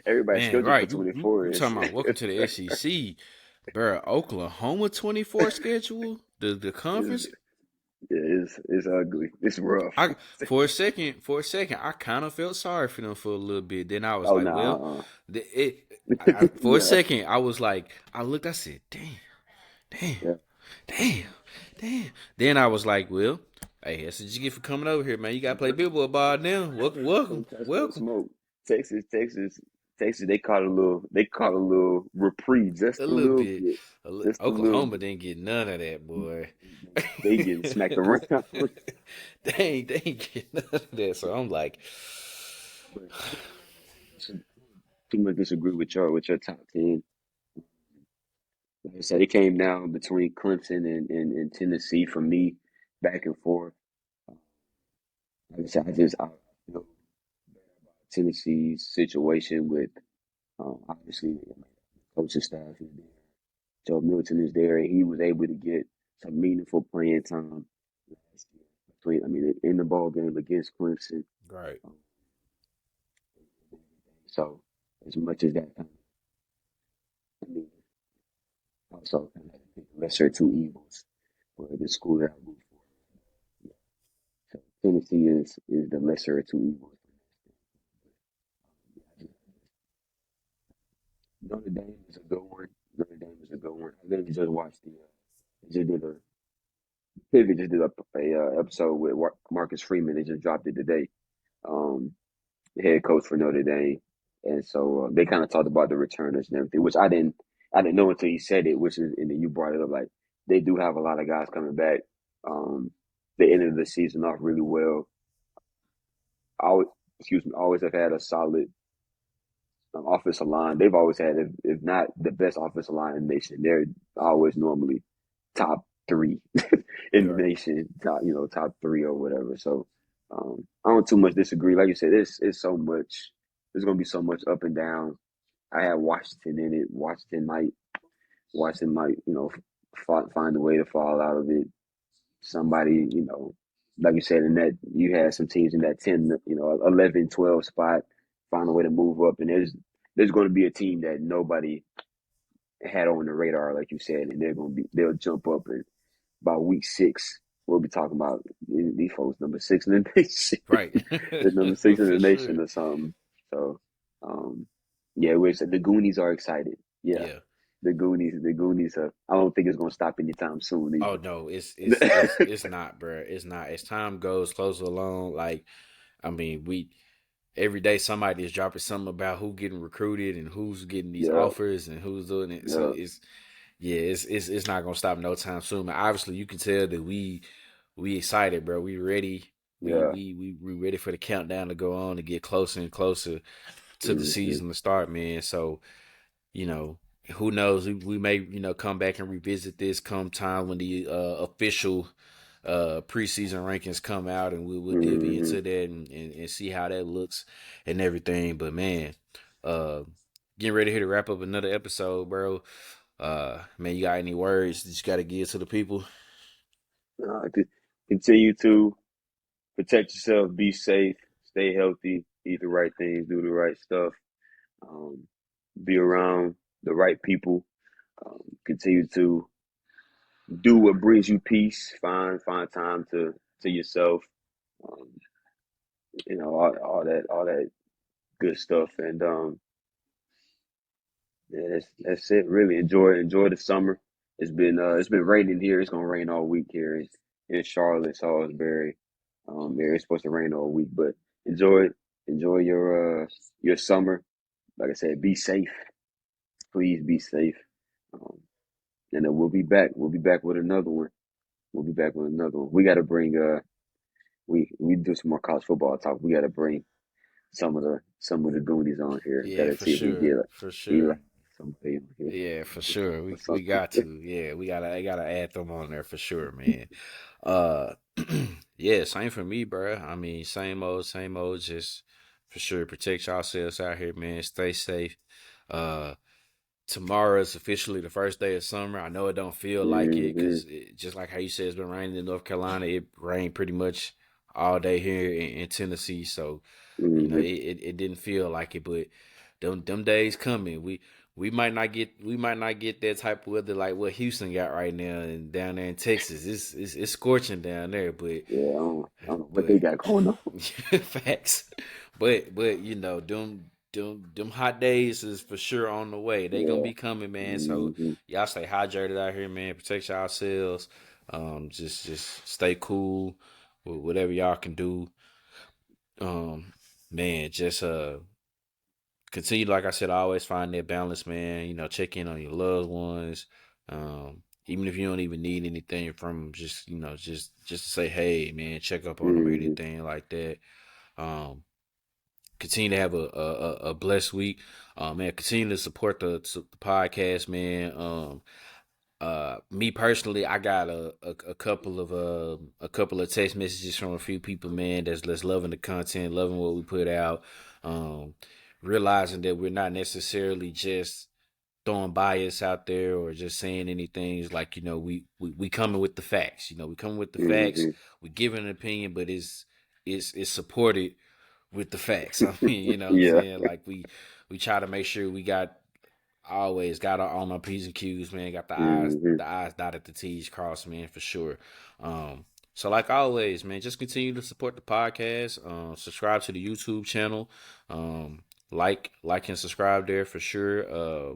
everybody's Man, schedule for right? You twenty you, four you is talking about welcome to the SEC, bro? Oklahoma 24 schedule the is conference. Yeah, it's ugly. It's rough. I for a second, I kind of felt sorry for them for a little bit. Then I was Oh like, no, well, for a yeah, second, I was like, I looked, I said, damn, damn, yeah. damn, damn. Then I was like, well, hey, that's what you get for coming over here, man. You gotta play billboard ball now. Welcome, welcome, Don't touch that welcome. smoke. Texas, Texas, Texas. They caught a little reprieve, just A a little little bit. bit, just a little Oklahoma bit. didn't get none of that, boy. They getting smacked around. They ain't get none of that. So I'm like, But too much disagree with your top 10. Like I said, it came down between Clemson and Tennessee for me, back and forth. Like I said, I feel Tennessee's situation with obviously the coaching staff is there. Joe Milton is there, and he was able to get some meaningful playing time last year. Between, I mean, in the ball game against Clemson. right, Um, so as much as that kind of, I mean, also kind of pick the lesser of two evils for the school that I root for. Yeah. So Tennessee is the lesser of two evils. Notre Dame is a good one. Notre Dame is a good one. I literally just watched they just did a Pivot just did a episode with Marcus Freeman. They just dropped it today. Um, the head coach for Notre Dame, and so they kind of talked about the returners and everything, which I didn't know until you said it, which is and then you brought it up. Like they do have a lot of guys coming back. Um, they ended the season off really well. I always, excuse me, always have had a solid offensive line. They've always had, if not the best offensive line in the nation, they're always normally top three in the right, nation, top three or whatever. So I don't too much disagree. Like you said, it's so much. There's gonna be so much up and down. I had Washington in it. Washington might, find a way to fall out of it. Somebody, like you said, in that you had some teams in that 10, 11, 12 spot, find a way to move up. And there's going to be a team that nobody had on the radar, like you said, and they'll jump up. And by week 6, we'll be talking about these folks number 6 in the nation, right, they're number 6 in for the sure. nation or something. So, yeah, the Goonies are excited. Yeah, Yeah. the Goonies. I don't think it's going to stop anytime soon Oh either. no, it's not, bro. It's not. As time goes closer along, like I mean, we every day somebody is dropping something about who getting recruited and who's getting these Yeah, offers and who's doing it. So yeah, it's not gonna stop no time soon. And obviously, you can tell that we excited, bro. We ready. yeah. We ready for the countdown to go on to get closer and closer to the Hmm. season to start, man. So you know, who knows? We may come back and revisit this come time when the official preseason rankings come out, and we'll dive Hmm. into that and see how that looks and everything. But man, uh, getting ready here to wrap up another episode, bro. Man, you got any words that you got to give to the people? Continue to protect yourself, be safe, stay healthy, eat the right things, do the right stuff, um, be around the right people. Continue to do what brings you peace. Find time to yourself. Um, all that good stuff. And yeah, that's it. Really enjoy the summer. It's been raining here. It's gonna rain all week here in Charlotte, Salisbury. Yeah, it's supposed to rain all week, but enjoy it. Enjoy your summer. Like I said, be safe. Please be safe. Um, and then we'll be back. We'll be back with another one. We'll be back with another one. We got to bring we do some more college football talk. We got to bring some of the goonies on here. Got Yeah, to for see if we sure, get for Eli sure. somebody on here Yeah, for sure. or We something. got to. Yeah, I gotta add them on there for sure, man. Uh, yeah, same for me, bro. I mean, same old. Just for sure, protect yourselves out here, man. Stay safe. Uh, Tomorrow is officially the first day of summer. I know it don't feel like it Hmm. because just like how you said, it's been raining in North Carolina. It rained pretty much all day here in Tennessee, so Hmm. it didn't feel like it. But them days coming. we might not get that type of weather like what Houston got right now and down there in Texas. It's scorching down there, Yeah, I don't know what they but got going on. facts. But them hot days is for sure on the way. They gonna Yeah. be coming, man. So Hmm. y'all stay hydrated out here, man. Protect yourselves. Just stay cool with whatever y'all can do. Um, man, just continue, like I said, I always find that balance, man. Check in on your loved ones. Even if you don't even need anything from 'em, just just to say, hey, man, check up on them or Hmm. anything like that. Um, Continue to have a blessed week. Man, continue to support the podcast, man. Me personally, I got a couple of text messages from a few people, man, that's loving the content, loving what we put out, um, realizing that we're not necessarily just throwing bias out there or just saying anything. Like we coming with the facts. We coming with the facts. Hmm. We giving an opinion, but it's supported with the facts. I mean, what I'm Yeah. saying, like we try to make sure we got always got on our P's and Q's, man. Got the I's, Hmm. the I's dotted, the T's crossed, man, for sure. So like always, man, just continue to support the podcast. Subscribe to the YouTube channel. Like and subscribe there for sure.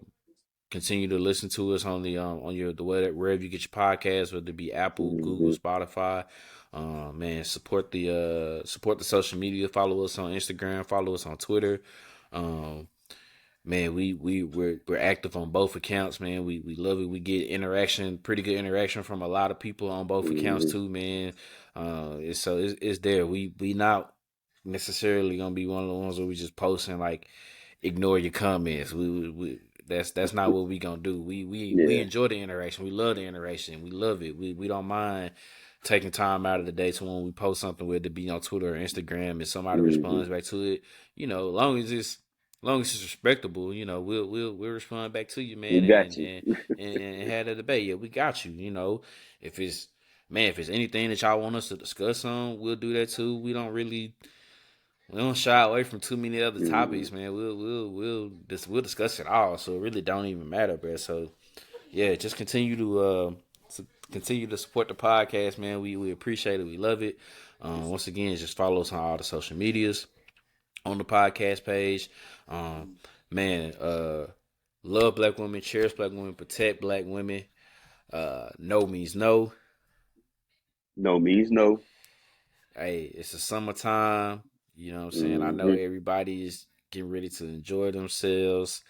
Continue to listen to us on your the wherever you get your podcasts, whether it be Apple, Google, Hmm. Spotify. Man, support the social media. Follow us on Instagram. Follow us on Twitter. Um, Man, we're active on both accounts, man. We love it. We get interaction, pretty good interaction from a lot of people on both accounts Hmm. too, man. It's there. We not necessarily gonna be one of the ones where we just posting like ignore your comments. That's not what we gonna do. We Yeah. enjoy the interaction. We love the interaction. We love it. We don't mind taking time out of the day to when we post something, whether it be on Twitter or Instagram, and somebody Hmm. responds back to it. As long as it's respectable, we'll respond back to you, We man, got and you. and and have a debate. Yeah, we got you. If it's anything that y'all want us to discuss on, we'll do that too. We don't shy away from too many other Hmm. topics, man. We'll discuss it all, so it really don't even matter, bro. So yeah, just continue to support the podcast, man. We appreciate it. We love it. Once again, just follow us on all the social medias on the podcast page. Um, man, love black women, cherish black women, protect black women. No means no. No means no. Hey, it's the summertime. You know what I'm saying? I know Hmm. everybody is getting ready to enjoy themselves.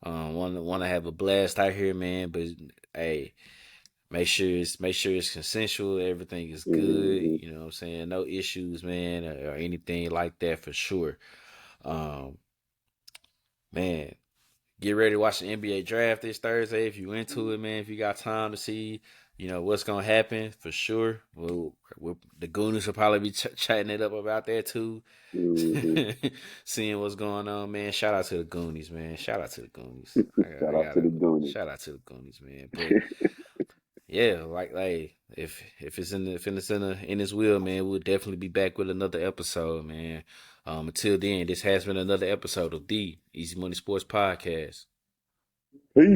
Want to have a blast out here, man. But hey, make sure it's consensual. Everything is good. Hmm. You know what I'm saying? No issues, man, or anything like that for sure. Um, man, get ready to watch the NBA draft this Thursday if you into it, man. If you got time to see, what's gonna happen for sure. The Goonies will probably be chatting it up about that too. Hmm. Seeing what's going on, man. Shout out to the Goonies, man. Shout out to the Goonies. I, Shout I out to gotta the Goonies. shout out to the Goonies, man. But yeah, like if it's in his will, man, we'll definitely be back with another episode, man. Until then, this has been another episode of the Easy Money Sports Podcast. Peace.